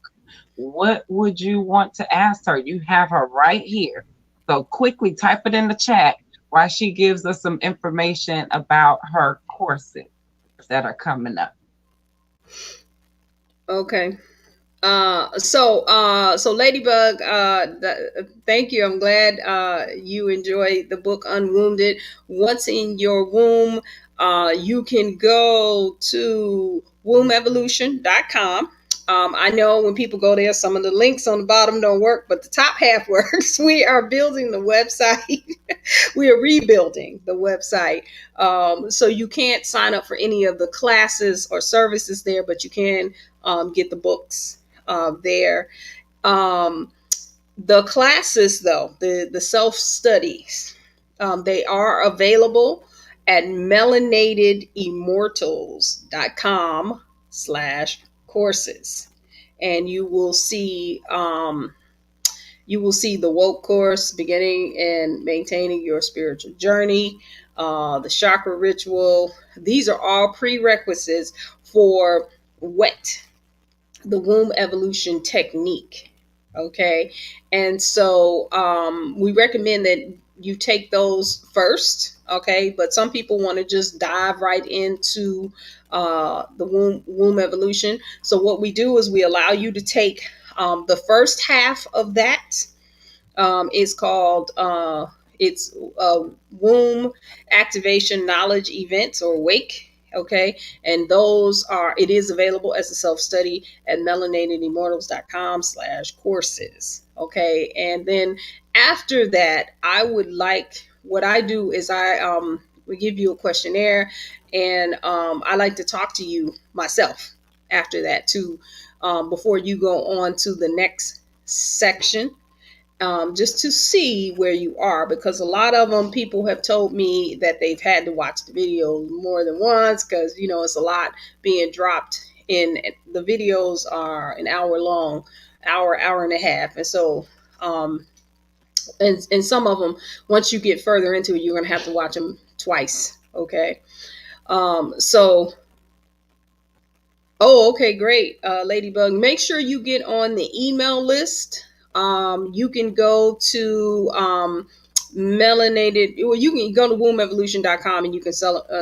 What would you want to ask her? You have her right here. So quickly type it in the chat while she gives us some information about her courses that are coming up. Okay. So Ladybug, thank you. I'm glad you enjoyed the book Unwounded. Once in your womb, you can go to wombevolution.com. I know when people go there, some of the links on the bottom don't work, but the top half works. We are building the website. We are rebuilding the website. So you can't sign up for any of the classes or services there, but you can get the books there. Um, the classes, though, the self studies, they are available at melanatedimmortals.com/courses, and you will see the woke course, beginning and maintaining your spiritual journey, the chakra ritual. These are all prerequisites for wet the womb evolution technique. Okay. And so we recommend that you take those first. Okay. But some people want to just dive right into the womb evolution. So what we do is we allow you to take the first half of that. It's called it's womb activation knowledge events, or wake. Okay. And those are, it is available as a self-study at melanatedimmortals.com/courses. Okay. And then after that, I would like, what I do is we give you a questionnaire, and I like to talk to you myself after that too, before you go on to the next section. just to see where you are, because a lot of them, people have told me that they've had to watch the videos more than once because, it's a lot being dropped in. The videos are an hour long, hour and a half. And so, and some of them, once you get further into it, you're going to have to watch them twice. Okay. So, oh, okay, great, Ladybug. Make sure you get on the email list. You can go to melanated. Well, you can go to wombevolution.com and you can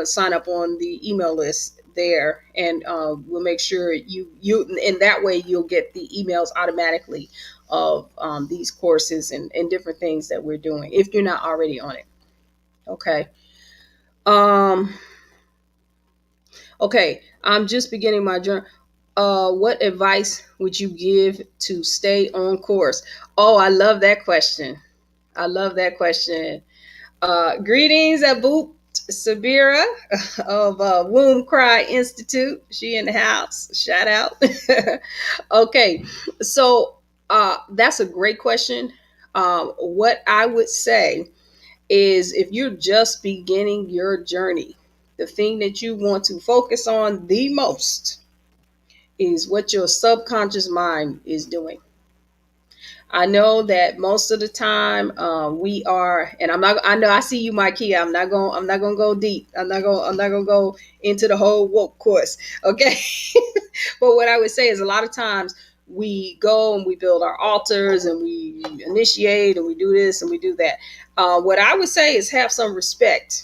sign up on the email list there, and we'll make sure you in that way you'll get the emails automatically of these courses and different things that we're doing if you're not already on it. Okay. Okay, I'm just beginning my journey. What advice would you give to stay on course? Oh, I love that question. I love that question. Greetings, Aboop Sabira of Womb Cry Institute. She in the house. Shout out. Okay, so that's a great question. What I would say is, if you're just beginning your journey, the thing that you want to focus on the most is what your subconscious mind is doing. I know that most of the time we are, and I'm not. I know I see you, Mikey. I'm not going. I'm not going to go deep. I'm not going. I'm not going to go into the whole woke course. Okay. But what I would say is, a lot of times we go and we build our altars and we initiate and we do this and we do that. What I would say is, have some respect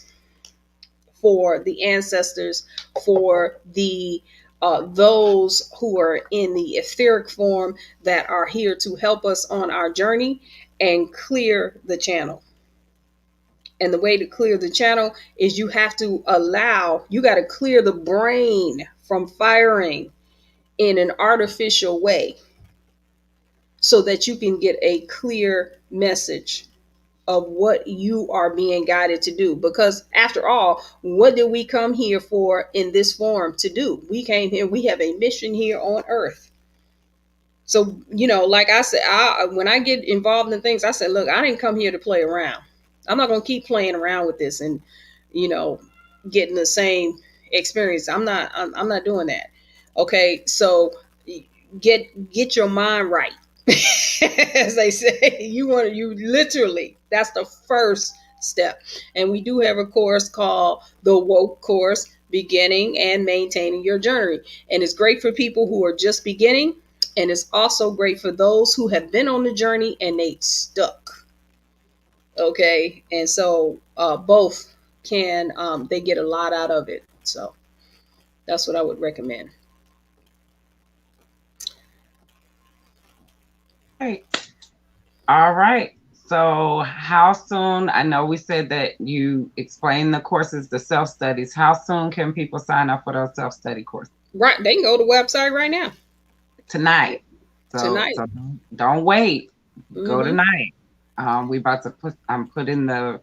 for the ancestors, for the those who are in the etheric form that are here to help us on our journey, and clear the channel. And the way to clear the channel is, you have to you got to clear the brain from firing in an artificial way so that you can get a clear message of what you are being guided to do. Because after all, what did we come here for in this form to do? We came here, we have a mission here on earth. So, like I said, when I get involved in things, I said, look, I didn't come here to play around. I'm not going to keep playing around with this and, getting the same experience. I'm not doing that. Okay. So get your mind right. As they say, you literally, that's the first step. And we do have a course called the Woke Course, Beginning and Maintaining Your Journey. And it's great for people who are just beginning. And it's also great for those who have been on the journey and they stuck. Okay. And so both can, they get a lot out of it. So that's what I would recommend. Great. All right. So how soon, I know we said that you explained the courses, the self-studies. How soon can people sign up for those self-study courses? Right. They can go to the website right now. Tonight. So don't wait. Mm-hmm. Go tonight. We about to I'm putting the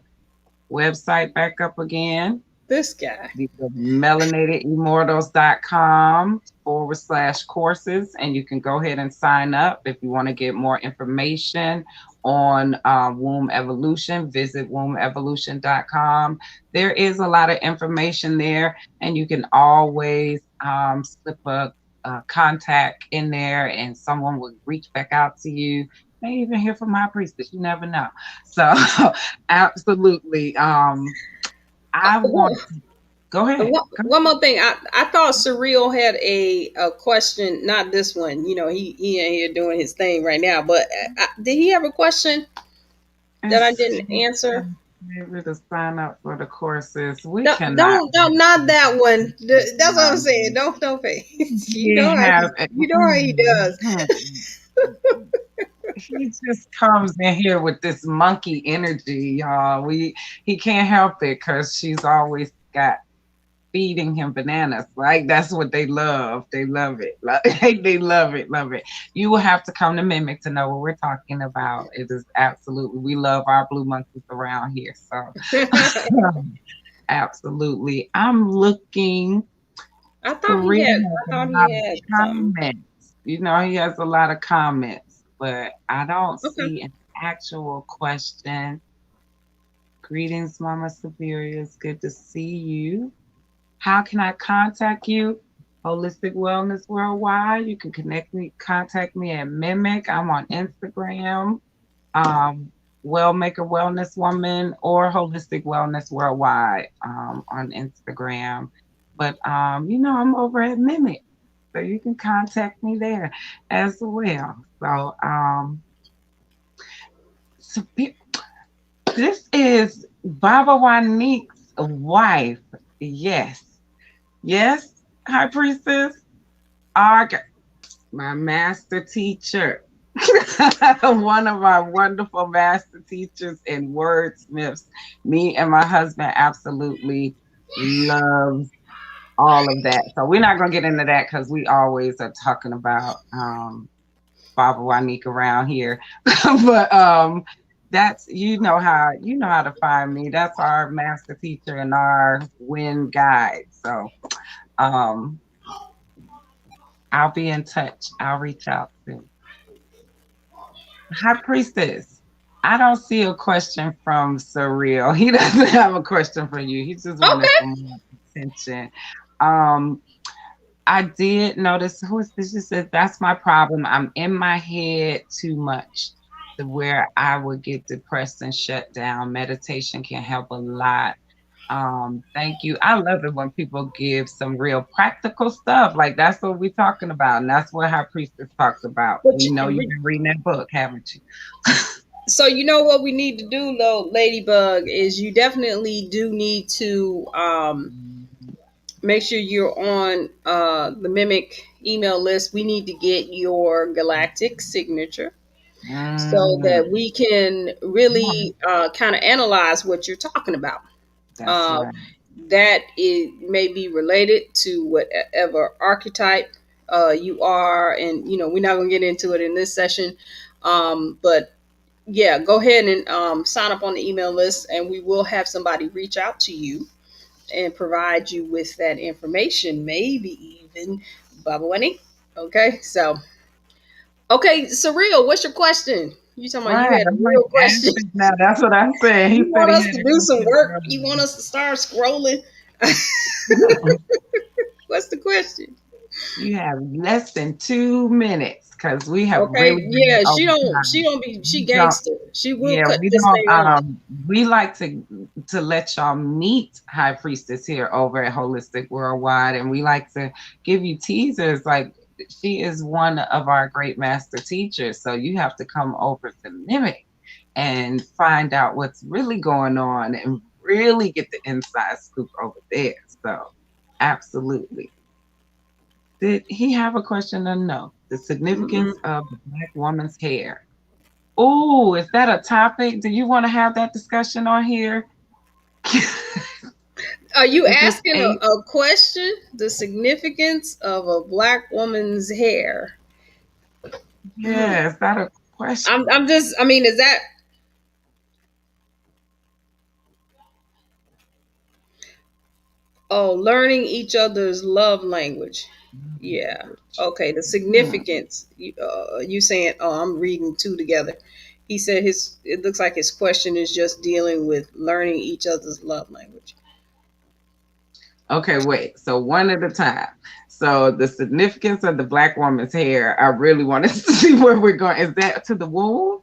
website back up again. This guy. melanatedimmortals.com/courses, and you can go ahead and sign up if you want to get more information on womb evolution. Visit wombevolution.com. There is a lot of information there, and you can always slip a contact in there, and someone will reach back out to you. May even hear from my priestess. You never know. So absolutely. I want to go ahead. One more thing. I thought Surreal had a question, not this one. He ain't here doing his thing right now, but did he have a question that I didn't answer? Maybe to sign up for the courses. We not that one. That's what I'm saying. Don't pay. You know how he does. He just comes in here with this monkey energy, y'all. He can't help it because she's always got feeding him bananas, right? That's what they love. They love it. They love it. You will have to come to Mimic to know what we're talking about. It is absolutely, we love our blue monkeys around here. So absolutely. I'm looking. I thought he had comments. He has a lot of comments, but I don't see an actual question. Greetings, Mama Superior. It's good to see you. How can I contact you? Holistic Wellness Worldwide. You can contact me at Mimic. I'm on Instagram. Um, Wellmaker Wellness Woman or Holistic Wellness Worldwide on Instagram. But I'm over at Mimic. So you can contact me there as well. So this is Baba Wanique's wife. Yes. Yes, High Priestess. My master teacher. One of our wonderful master teachers and wordsmiths. Me and my husband absolutely love all of that. So we're not gonna get into that because we always are talking about Baba Wanique around here. But that's how to find me. That's our master teacher and our wind guide. So I'll be in touch. I'll reach out soon. High Priestess, I don't see a question from Surreal. He doesn't have a question for you. He just wanted some more attention. I did notice, who is this? She said, that's my problem. I'm in my head too much to where I would get depressed and shut down. Meditation can help a lot. Thank you. I love it when people give some real practical stuff. Like that's what we're talking about. And that's what High Priestess talks about. We know you've been reading that book, haven't you? So you know what we need to do though, Ladybug, is you definitely do need to make sure you're on the Mimic email list. We need to get your galactic signature so that we can really kind of analyze what you're talking about. That's right. That it may be related to whatever archetype you are, and we're not going to get into it in this session, but yeah, go ahead and sign up on the email list, and we will have somebody reach out to you and provide you with that information, maybe even Baba Winnie. Okay, so Surreal, what's your question? You talking about you had a real question? Now that's what I'm saying. You want us to do some work? You want us to start scrolling? What's the question? You have less than 2 minutes because we have she gangster. She will cut this thing off. We like to let y'all meet High Priestess here over at Holistic Worldwide, and we like to give you teasers. Like she is one of our great master teachers, so you have to come over to Mimic and find out what's really going on and really get the inside scoop over there. So absolutely. Did he have a question or no? The significance of the Black woman's hair. Oh, is that a topic? Do you want to have that discussion on here? Are you asking a question? The significance of a Black woman's hair? Yeah, is that a question? Is that... Oh, learning each other's love language. Yeah. Okay. The significance. You saying? Oh, I'm reading two together. He said it looks like his question is just dealing with learning each other's love language. Okay, wait. So one at a time. So the significance of the Black woman's hair. I really want to see where we're going. Is that to the womb?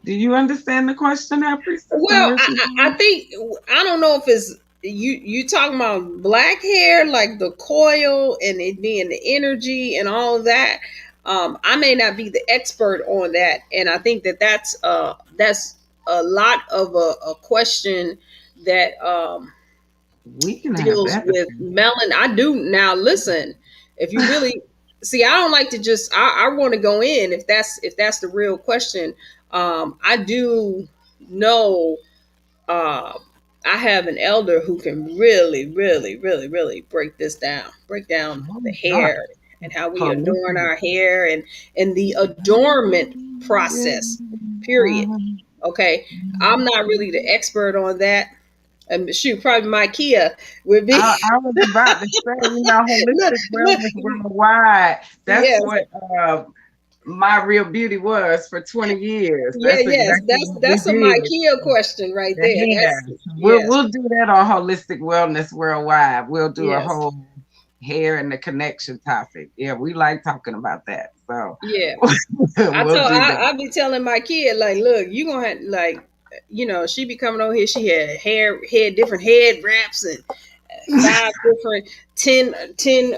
Do you understand the question, Priestess? Well, I think I don't know if it's you talking about black hair, like the coil and it being the energy and all of that. I may not be the expert on that, and I think that's a lot of a question that we can deals with melon. I do now. Listen, if you really see, I don't like to just. I want to go in if that's the real question. I do know I have an elder who can really, really, really, really break down the hair and how we adorn our hair and the adornment process, period. Okay. I'm not really the expert on that. Shoot, probably my Kia would be. I was about to say, Holistic Wellness Worldwide. That's what my real beauty was for 20 years. Yeah, That's yes, exactly what we that's a did. Mikea question right there. Yeah, That's we'll yes, we'll do that on Holistic Wellness Worldwide. We'll do a yes, whole hair and the connection topic. Yeah, we like talking about that. So yeah. we'll do that. I be telling my kid like, look, you gonna have like, she be coming over here. She had different head wraps and five different 10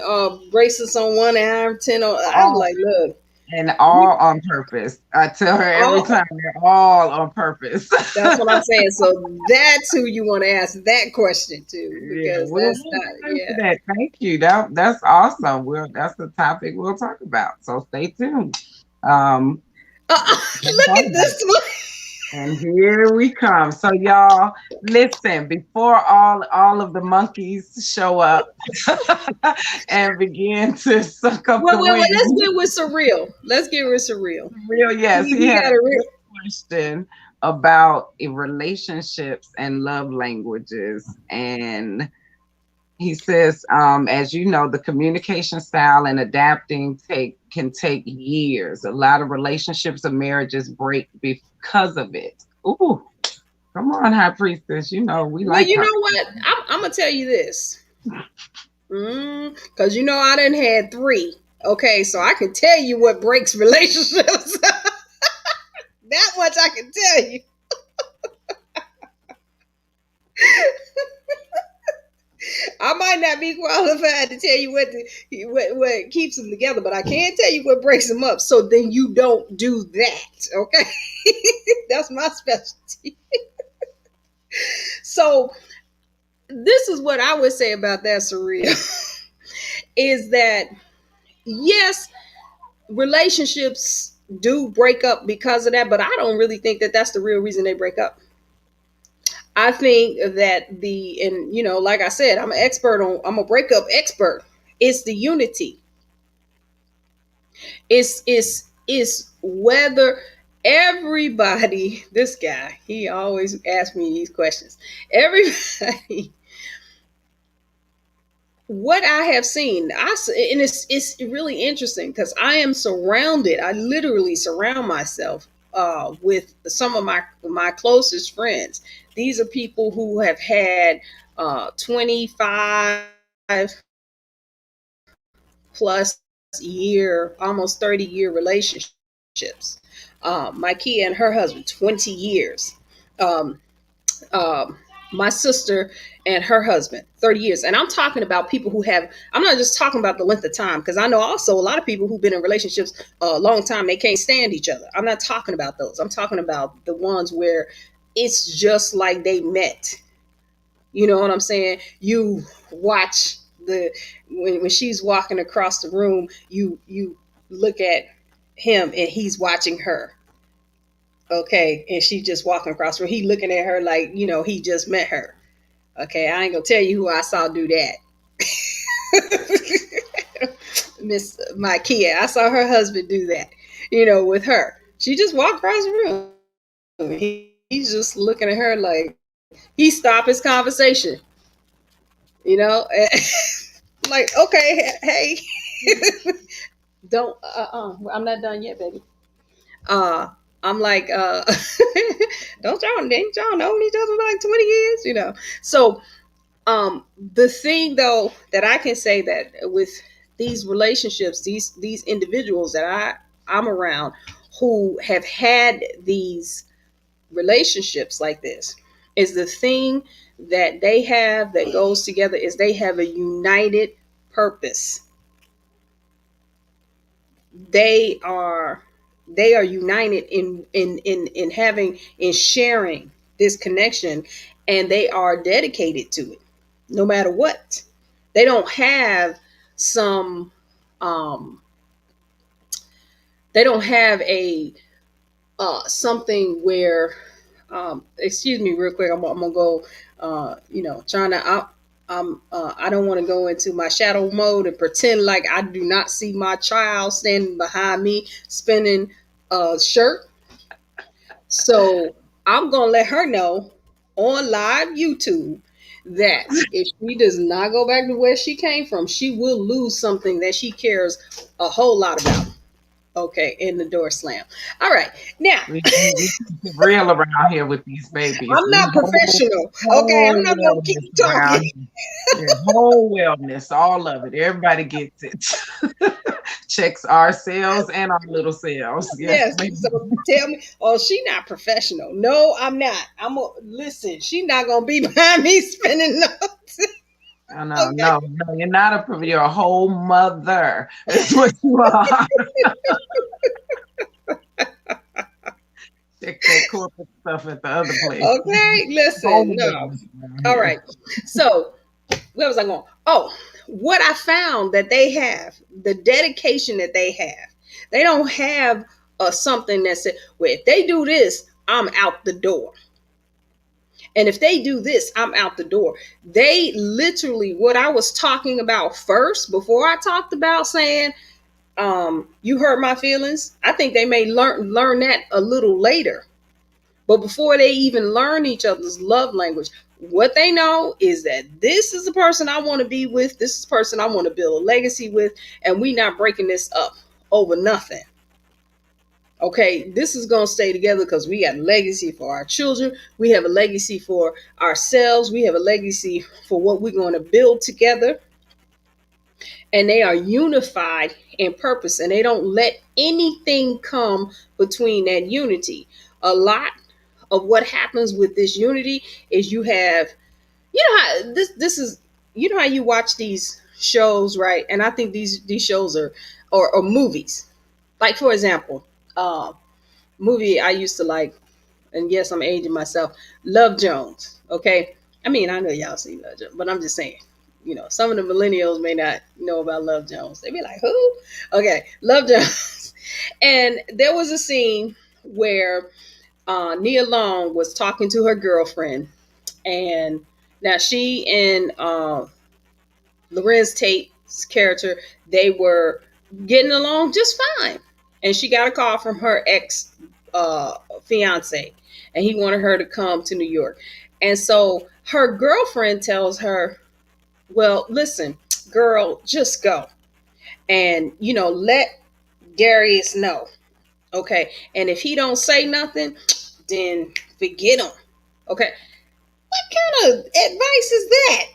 bracelets on one arm, 10 on. I'm All like, look, and you, all on purpose. I tell her every all time they're all on purpose. that's what I'm saying. So that's who you want to ask that question to, Yeah, because that's we'll not, get into yeah. that. Thank you. That's awesome. That's the topic we'll talk about. So stay tuned. Um, we'll Look talk at about it. this one. And here we come. So y'all, listen, before all of the monkeys show up and begin to suck up Well, the well, well, let's wind. get with surreal. Let's get with surreal. Real, yes, he He had got a a good question about relationships and love languages. And he says, as you know, the communication style and adapting can take years. A lot of relationships and marriages break because of it. Ooh, come on, High Priestess. You know, we Well, like you talk. know what? I'm gonna tell you this, because I done had three. Okay, so I can tell you what breaks relationships. That much I can tell you. I might not be qualified to tell you what keeps them together, but I can tell you what breaks them up. So then you don't do that. Okay, that's my specialty. So this is what I would say about that, surreal. Is that yes, relationships do break up because of that, but I don't really think that that's the real reason they break up. I think that like I said, I'm a breakup expert. It's the unity. It's whether everybody, this guy, he always asks me these questions. Everybody, what I have seen, and it's really interesting because I am surrounded. I literally surround myself with some of my closest friends. These are people who have had 25 plus year, almost 30-year relationships. My Kia and her husband, 20 years. Um, um, my sister and her husband, 30 years. And I'm talking about people I'm not just talking about the length of time, because I know also a lot of people who've been in relationships a long time, they can't stand each other. I'm not talking about those. I'm talking about the ones where it's just like they met. You know what I'm saying? You watch when she's walking across the room, you look at him and he's watching her. Okay, and she just walking across the room. He looking at her like, he just met her. Okay, I ain't gonna tell you who I saw do that. Miss my Kia. I saw her husband do that, with her. She just walked across the room. He's just looking at her like he stopped his conversation, you know. Like, okay, hey, don't I'm not done yet, baby. Uh I'm like, didn't y'all know each other for like 20 years, So the thing though that I can say that with these relationships, these individuals that I'm around who have had these relationships like this, is the thing that they have that goes together is they have a united purpose. They are united in having, in sharing this connection, and they are dedicated to it no matter what. They don't have some um they don't have a something where, excuse me real quick, I'm gonna go, trying to, I don't want to go into my shadow mode and pretend like I do not see my child standing behind me spinning a shirt. So I'm gonna let her know on live YouTube that if she does not go back to where she came from, she will lose something that she cares a whole lot about. Okay, and the door slam. All right, now We keep it real around here with these babies. I'm We not professional. Okay, I'm whole not gonna keep wellness talking. around here. Yeah, whole wellness, all of it. Everybody gets it. Checks our cells and our little cells. Yes, Yes. ma'am. So tell me, oh, she not professional. No, I'm not. Listen. She not gonna be behind me spinning notes. No, no, Okay. no, no. You're a whole mother. That's what you are. Check that corporate stuff at the other place. Okay. Whole Listen. No. wellness around All right. here. So where was I going? Oh, what I found that they have, the dedication that they have. They don't have something that said, well, if they do this, I'm out the door. And if they do this, I'm out the door. They literally, what I was talking about first, before I talked about saying, you hurt my feelings, I think they may learn that a little later. But before they even learn each other's love language, what they know is that this is the person I want to be with, this is the person I want to build a legacy with, and we not breaking this up over nothing. Okay, this is going to stay together because we got a legacy for our children. We have a legacy for ourselves. We have a legacy for what we're going to build together. And they are unified in purpose, and they don't let anything come between that unity. A lot of what happens with this unity is you have, you know how this is, you know how you watch these shows, right? And I think these shows are or movies. Like for example, movie I used to like, and yes, I'm aging myself. Love Jones. Okay, I mean I know y'all seen Love Jones, but I'm just saying, some of the millennials may not know about Love Jones. They be like, who? Okay, Love Jones. And there was a scene where Nia Long was talking to her girlfriend, and now she and Lorenz Tate's character, they were getting along just fine. And she got a call from her ex fiance, and he wanted her to come to New York. And so her girlfriend tells her, well, listen, girl, just go. And, let Darius know. Okay. And if he don't say nothing, then forget him. Okay. What kind of advice is that?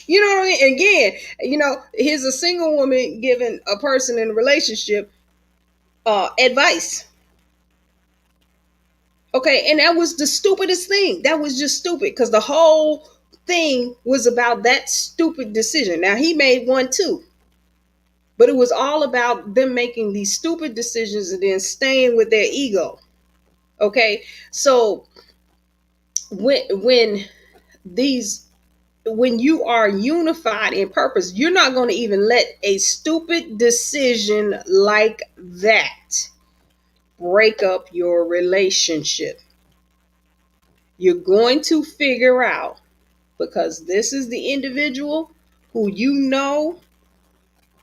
You know what I mean? Again, here's a single woman giving a person in a relationship advice. Okay, and that was the stupidest thing. That was just stupid because the whole thing was about that stupid decision. Now he made one too, but it was all about them making these stupid decisions and then staying with their ego. Okay, so when these when you are unified in purpose, you're not going to even let a stupid decision like that break up your relationship. You're going to figure out, because this is the individual who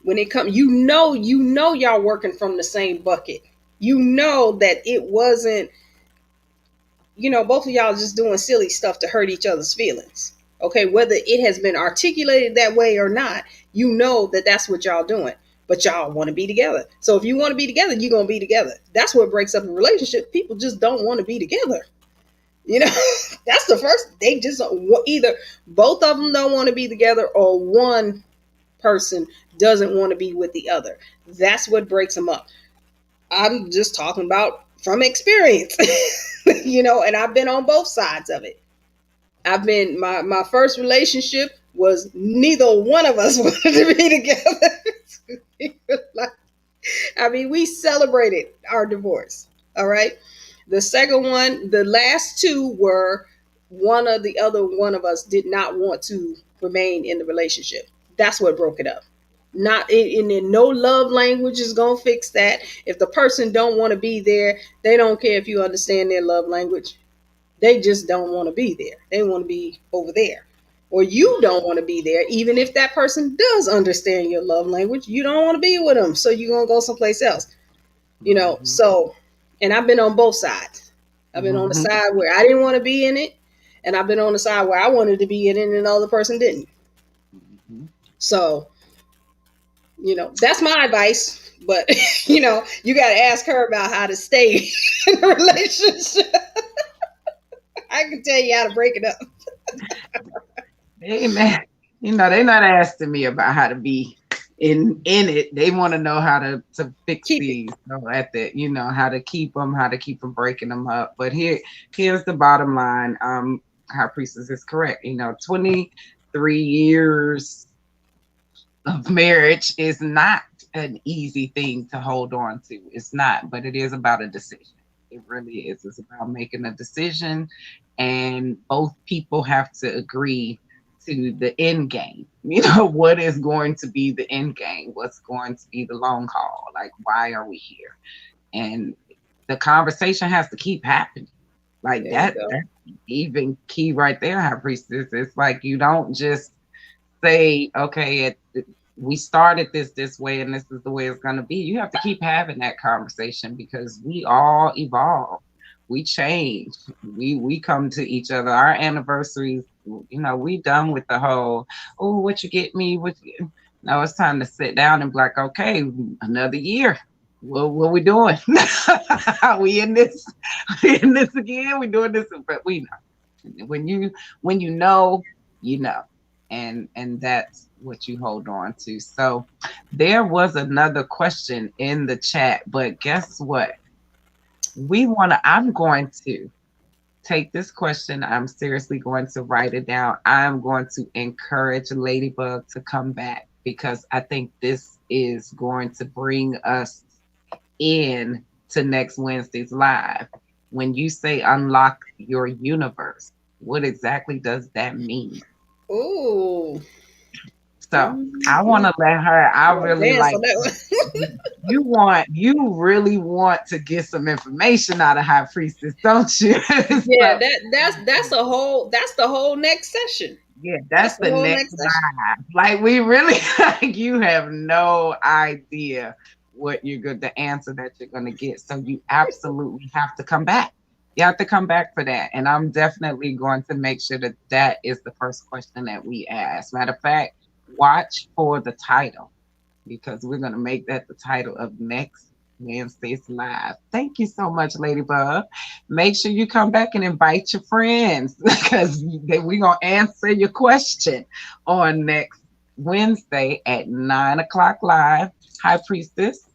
when it comes, y'all working from the same bucket. You know that it wasn't, both of y'all just doing silly stuff to hurt each other's feelings. Okay, whether it has been articulated that way or not, you know that that's what y'all doing. But y'all want to be together. So if you want to be together, you're going to be together. That's what breaks up a relationship. People just don't want to be together. That's the first. They just either both of them don't want to be together, or one person doesn't want to be with the other. That's what breaks them up. I'm just talking about from experience, and I've been on both sides of it. I've been, my first relationship was neither one of us wanted to be together. I mean, we celebrated our divorce. All right. The second one, the last two were one or the other one of us did not want to remain in the relationship. That's what broke it up. Not in no love language is gonna fix that. If the person don't want to be there, they don't care if you understand their love language. They just don't want to be there. They want to be over there. Or you don't want to be there, even if that person does understand your love language. You don't want to be with them, so you're gonna go someplace else. So, and I've been on both sides. I've been on the side where I didn't want to be in it, and I've been on the side where I wanted to be in it and the other person didn't. So That's my advice. But you got to ask her about how to stay in a relationship. I can tell you how to break it up. They not, they're not asking me about how to be in it. They want to know how to fix Keep it. these. So at the, how to keep them breaking them up. But here's the bottom line. High Priestess is correct. 23 years of marriage is not an easy thing to hold on to. It's not, but it is about a decision. It really is. It's about making a decision, and both people have to agree to the end game. What is going to be the end game? What's going to be the long haul? Like, why are we here? And the conversation has to keep happening. Like There you that, go. that's even key right there, High Priestess. It's like you don't just say, okay, we started this way and this is the way it's going to be. You have to keep having that conversation because we all evolve, we change, we come to each other. Our anniversaries, we done with the whole, oh, what you get me, now it's time to sit down and be like, okay, another year. What we doing? we in this we in this again, we doing this, but we know when you know, you know, and that's what you hold on to. So there was another question in the chat, but guess what? I'm going to take this question. I'm seriously going to write it down. I'm going to encourage Ladybug to come back because I think this is going to bring us in to next Wednesday's live. When you say unlock your universe, what exactly does that mean? Ooh. So I want to let her. I really Dance like on that one. you really want to get some information out of High Priestess, don't you? Yeah, So that's the whole next session. yeah, That's that's the the whole next next session. live. Like we really like you have no idea what you're good the answer that you're gonna get. So you absolutely have to come back. You have to come back for that. And I'm definitely going to make sure that that is the first question that we ask. Matter of fact, watch for the title because we're going to make that the title of next Wednesday's live. Thank you so much, Ladybug. Make sure you come back and invite your friends because we're going to answer your question on next Wednesday at 9 o'clock live. High Priestess,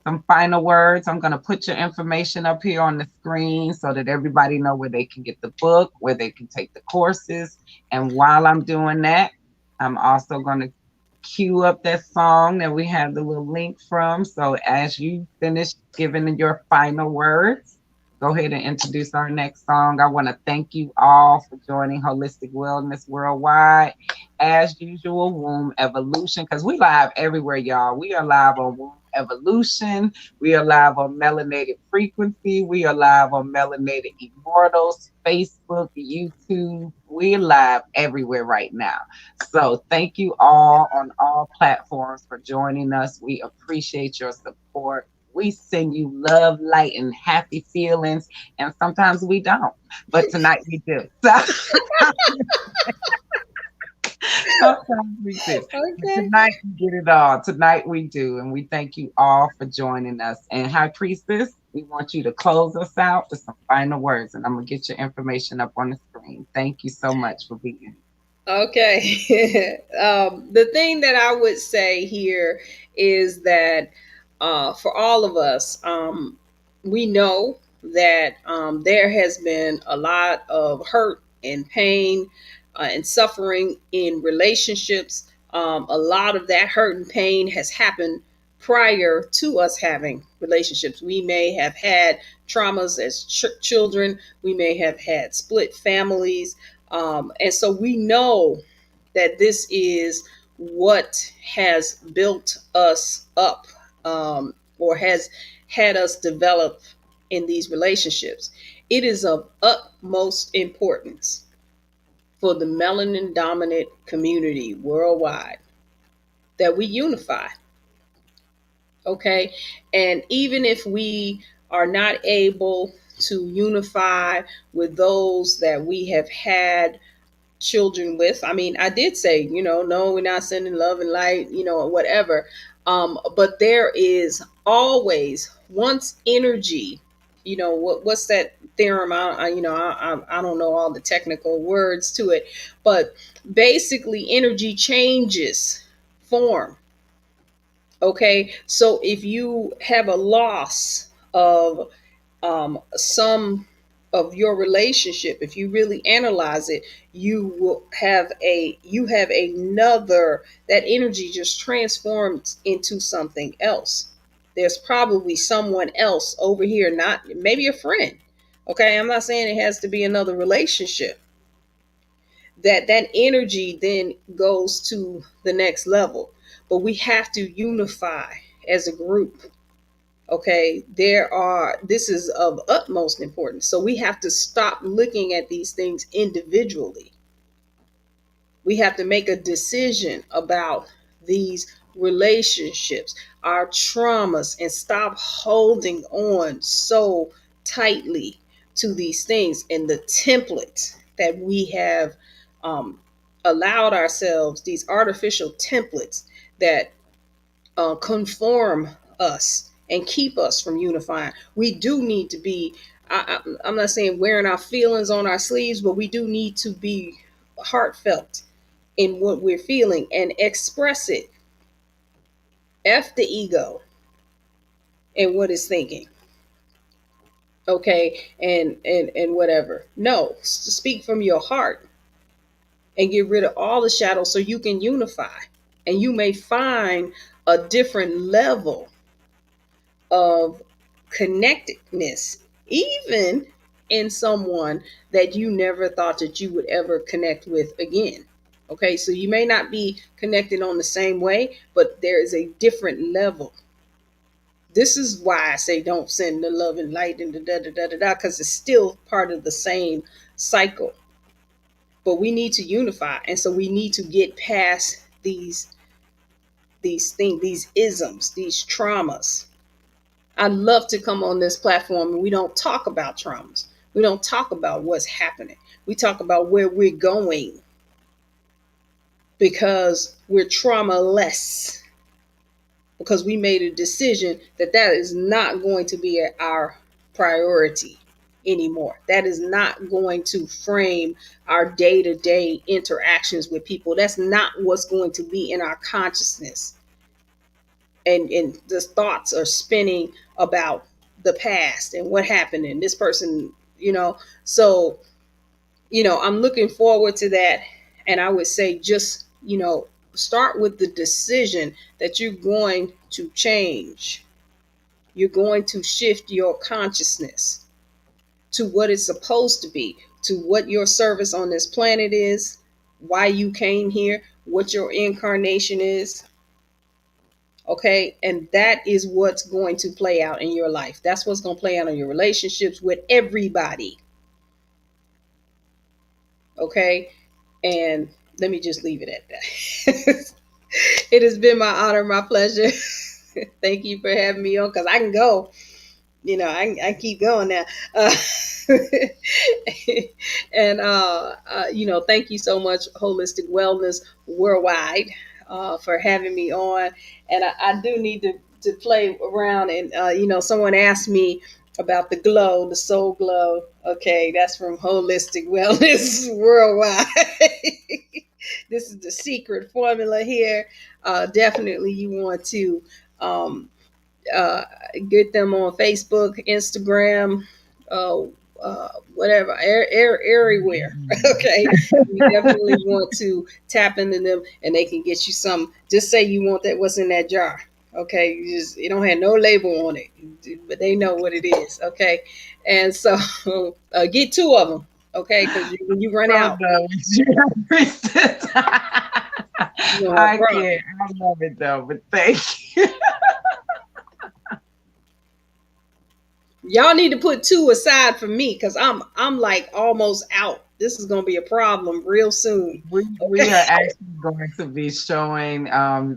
some final words. I'm going to put your information up here on the screen so that everybody know where they can get the book, where they can take the courses. And while I'm doing that, I'm also going to cue up that song that we have the little link from. So as you finish giving your final words, go ahead and introduce our next song. I want to thank you all for joining Holistic Wellness Worldwide. As usual, Womb Evolution, because we live everywhere, y'all. We are live on Womb Evolution. We are live on Melanated Frequency. We are live on Melanated Immortals, Facebook, YouTube. We're live everywhere right now. So thank you all on all platforms for joining us. We appreciate your support. We send you love, light, and happy feelings. And sometimes we don't, but tonight we do. Sometimes we do. But Okay. tonight we get it all. Tonight we do. And we thank you all for joining us. And High Priestess, we want you to close us out with some final words. And I'm going to get your information up on the screen. Thank you so much for being here. Okay. The thing that I would say here is that for all of us, we know that there has been a lot of hurt and pain and suffering in relationships. A lot of that hurt and pain has happened prior to us having relationships. We may have had traumas as children, we may have had split families. And so we know that this is what has built us up, or has had us develop in these relationships. It is of utmost importance for the melanin dominant community worldwide that we unify. Okay. And even if we are not able to unify with those that we have had children with. I mean, I did say, no, we're not sending love and light, or whatever. But there is always, once energy, what's that theorem? I don't know all the technical words to it, but basically energy changes form. Okay, so if you have a loss of some of your relationship, if you really analyze it, you have another, that energy just transforms into something else. There's probably someone else over here, not maybe a friend. Okay, I'm not saying it has to be another relationship. That energy then goes to the next level, but we have to unify as a group. Okay, this is of utmost importance. So we have to stop looking at these things individually. We have to make a decision about these relationships, our traumas, and stop holding on so tightly to these things and the templates that we have um, allowed ourselves, these artificial templates that conform us and keep us from unifying. We do need to be, I'm not saying wearing our feelings on our sleeves, but we do need to be heartfelt in what we're feeling and express it. F the ego and what it's thinking. Okay, and whatever. No, speak from your heart and get rid of all the shadows so you can unify. And you may find a different level of connectedness, even in someone that you never thought that you would ever connect with again. Okay, so you may not be connected on the same way, but there is a different level. This is why I say don't send the love and light and da da da da da, because it's still part of the same cycle. But we need to unify, and so we need to get past these things, these isms, these traumas. I love to come on this platform and we don't talk about traumas. We don't talk about what's happening. We talk about where we're going because we're trauma-less. Because we made a decision that is not going to be our priority anymore. That is not going to frame our day-to-day interactions with people. That's not what's going to be in our consciousness. And the thoughts are spinning about the past and what happened and this person, so I'm looking forward to that. And I would say just start with the decision that you're going to change. You're going to shift your consciousness to what it's supposed to be, to what your service on this planet is, why you came here, what your incarnation is. Okay, and that is what's going to play out in your life. That's what's going to play out in your relationships with everybody. Okay, and let me just leave it at that. It has been my honor, my pleasure. Thank you for having me on, because I can go. I keep going now. And thank you so much, Holistic Wellness Worldwide, for having me on. And I do need to play around. And someone asked me about the soul glow. Okay, that's from Holistic Wellness Worldwide. This is the secret formula here. Definitely, you want to get them on Facebook, Instagram, whatever, everywhere. Okay, you definitely want to tap into them, and they can get you some. Just say you want that. What's in that jar? Okay, it don't have no label on it, but they know what it is. Okay, and so get 2 of them. Okay, because when you run out. I can't. I love it though, but thank you. Y'all need to put 2 aside for me, because I'm like almost out. This is going to be a problem real soon. We are actually going to be showing,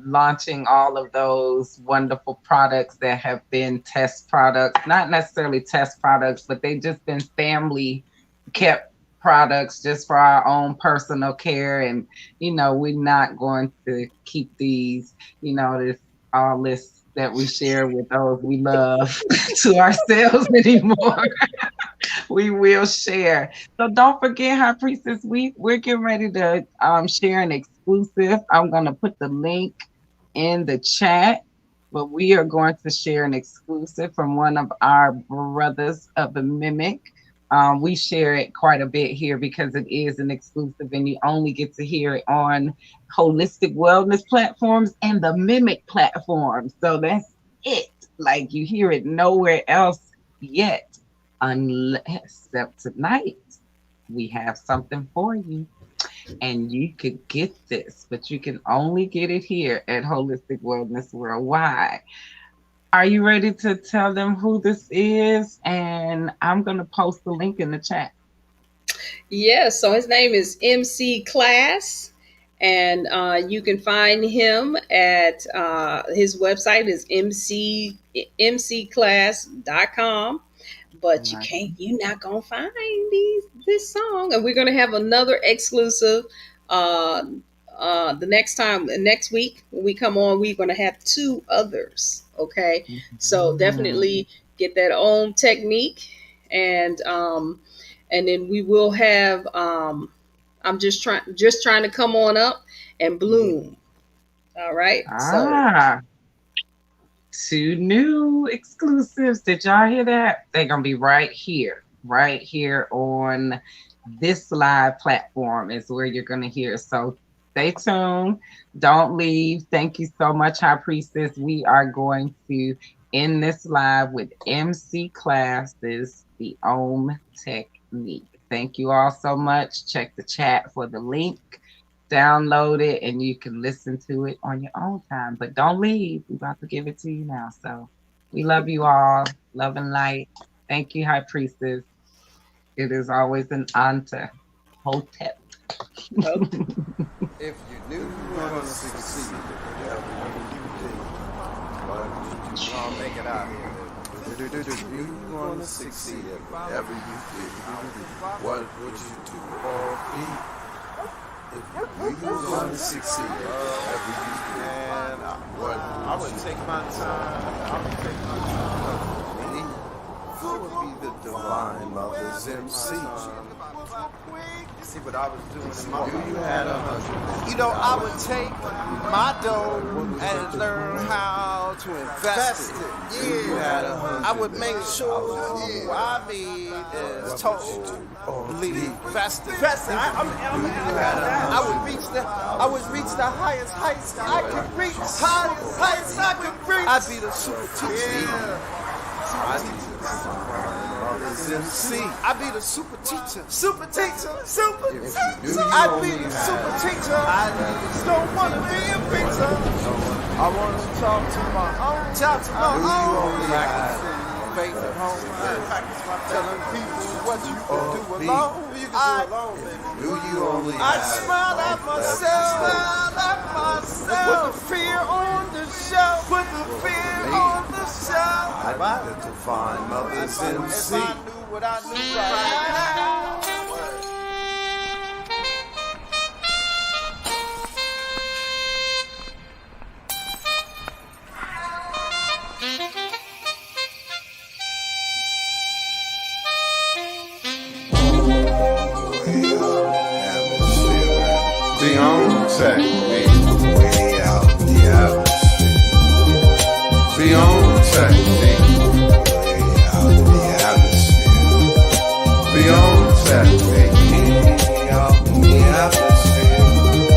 launching all of those wonderful products that have been test products, not necessarily test products, but they've just been family kept products just for our own personal care. And, we're not going to keep these, all this that we share with those we love to ourselves anymore. We will share. So don't forget, High Priestess, we're getting ready to share an exclusive. I'm going to put the link in the chat, but we are going to share an exclusive from one of our brothers of the Mimic. We share it quite a bit here because it is an exclusive and you only get to hear it on holistic wellness platforms and the Mimic platform. So that's it. Like, you hear it nowhere else yet, except tonight we have something for you. And you could get this, but you can only get it here at Holistic Wellness Worldwide. Are you ready to tell them who this is? And I'm going to post the link in the chat. Yes, so his name is MC Class, and you can find him at his website is mcclass.com. But you're not gonna find this song, and we're gonna have another exclusive the next week when we come on. We're gonna have 2 others. Okay, so definitely get that own technique, and then we will have. I'm just trying to come on up and bloom. All right. So 2 new exclusives. Did y'all hear that? They're going to be right here on this live platform is where you're going to hear. So stay tuned. Don't leave. Thank you so much, High Priestess. We are going to end this live with MC Class's The Om Technique. Thank you all so much. Check the chat for the link. Download it and you can listen to it on your own time. But don't leave. We're about to give it to you now. So we love you all. Love and light. Thank you, High Priestess. It is always an honor. Hotep. If you knew you were going to succeed, I'll make it out here. You going to succeed at whatever you do. What would you do or be? If you going to succeed at whatever you do, and I would take my time. Who would be the divine mother's MC? See what I was doing in my life. You had 100. I would take my dough and learn how to invest it. Yeah. I would make sure who I mean is totally invested. I would reach the highest heights I could reach. I'd be the super teacher. MC. I'd be the super teacher. I'd be the super teacher. I just don't want to be a preacher. I want to talk to my own. Faith at home. Telling people what you can do alone. I smile at myself. Put the fear on the shelf. I'm the divine mother's MC. If I knew what I knew right now. The Om Technique. Way out the atmosphere. The Om Technique. Way out the atmosphere. The Om Technique. Way out the atmosphere.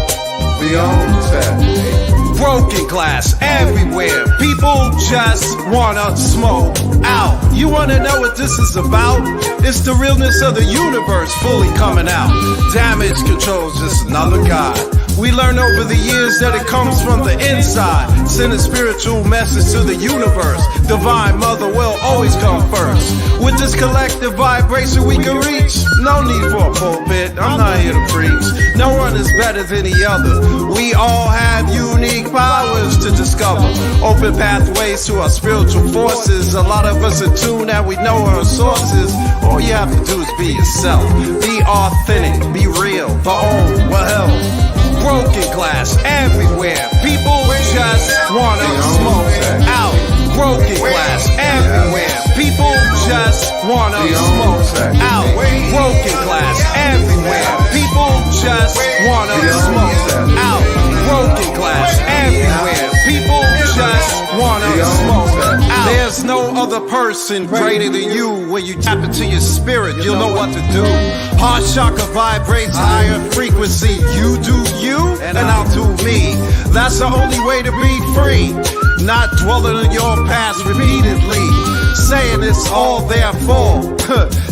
The Om Technique. Broken glass everywhere. People just wanna smoke out. You wanna know what this is about? It's the realness of the universe fully coming out. Damage control's just another god. We learn over the years that it comes from the inside. Send a spiritual message to the universe. Divine Mother will always come first. With the this collective vibration we can reach. No need for a pulpit, I'm not here to preach. No one is better than the other. We all have unique powers to discover. Open pathways to our spiritual forces. A lot of us are tuned and we know our sources. All you have to do is be yourself. Be authentic, be real, the own, well hell. Broken glass everywhere. People just wanna smoke out. Broken glass everywhere. People just wanna smoke out. Broken glass everywhere. People just wanna smoke out. Broken glass everywhere. People just wanna smoke out. There's no other person greater than you. When you tap into your spirit, you'll know what to do. Heart chakra vibrates higher frequency. You do you, and I'll do me. That's the only way to be free. Not dwelling in your past repeatedly, saying it's all their fault.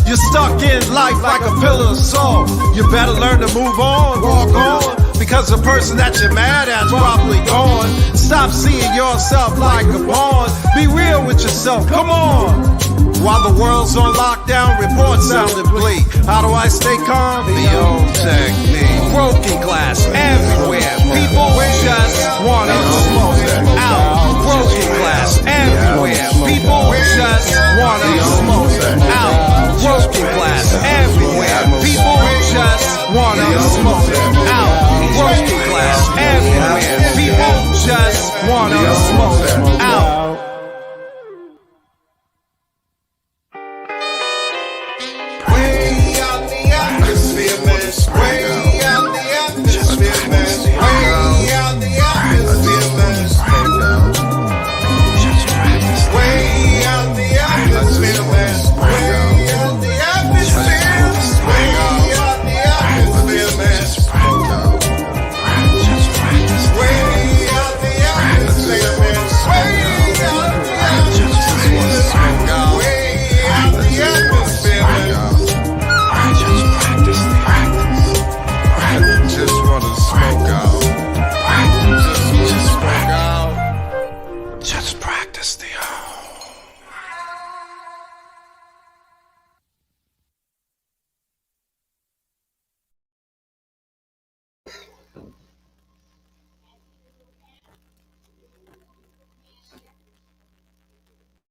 You're stuck in life like a pillar of salt. You better learn to move on, walk on, because the person that you're mad at's probably gone. Stop seeing yourself like a pawn. Be real with yourself, come on. While the world's on lockdown, reports sounding bleak. How do I stay calm? The old technique. Broken glass everywhere. People just wanna smoke out. Broken glass everywhere. People just wanna smoke out. Broken glass everywhere. People just wanna smoke out. Broken glass everywhere. People just wanna smoke out. Way out the atmosphere, man. Way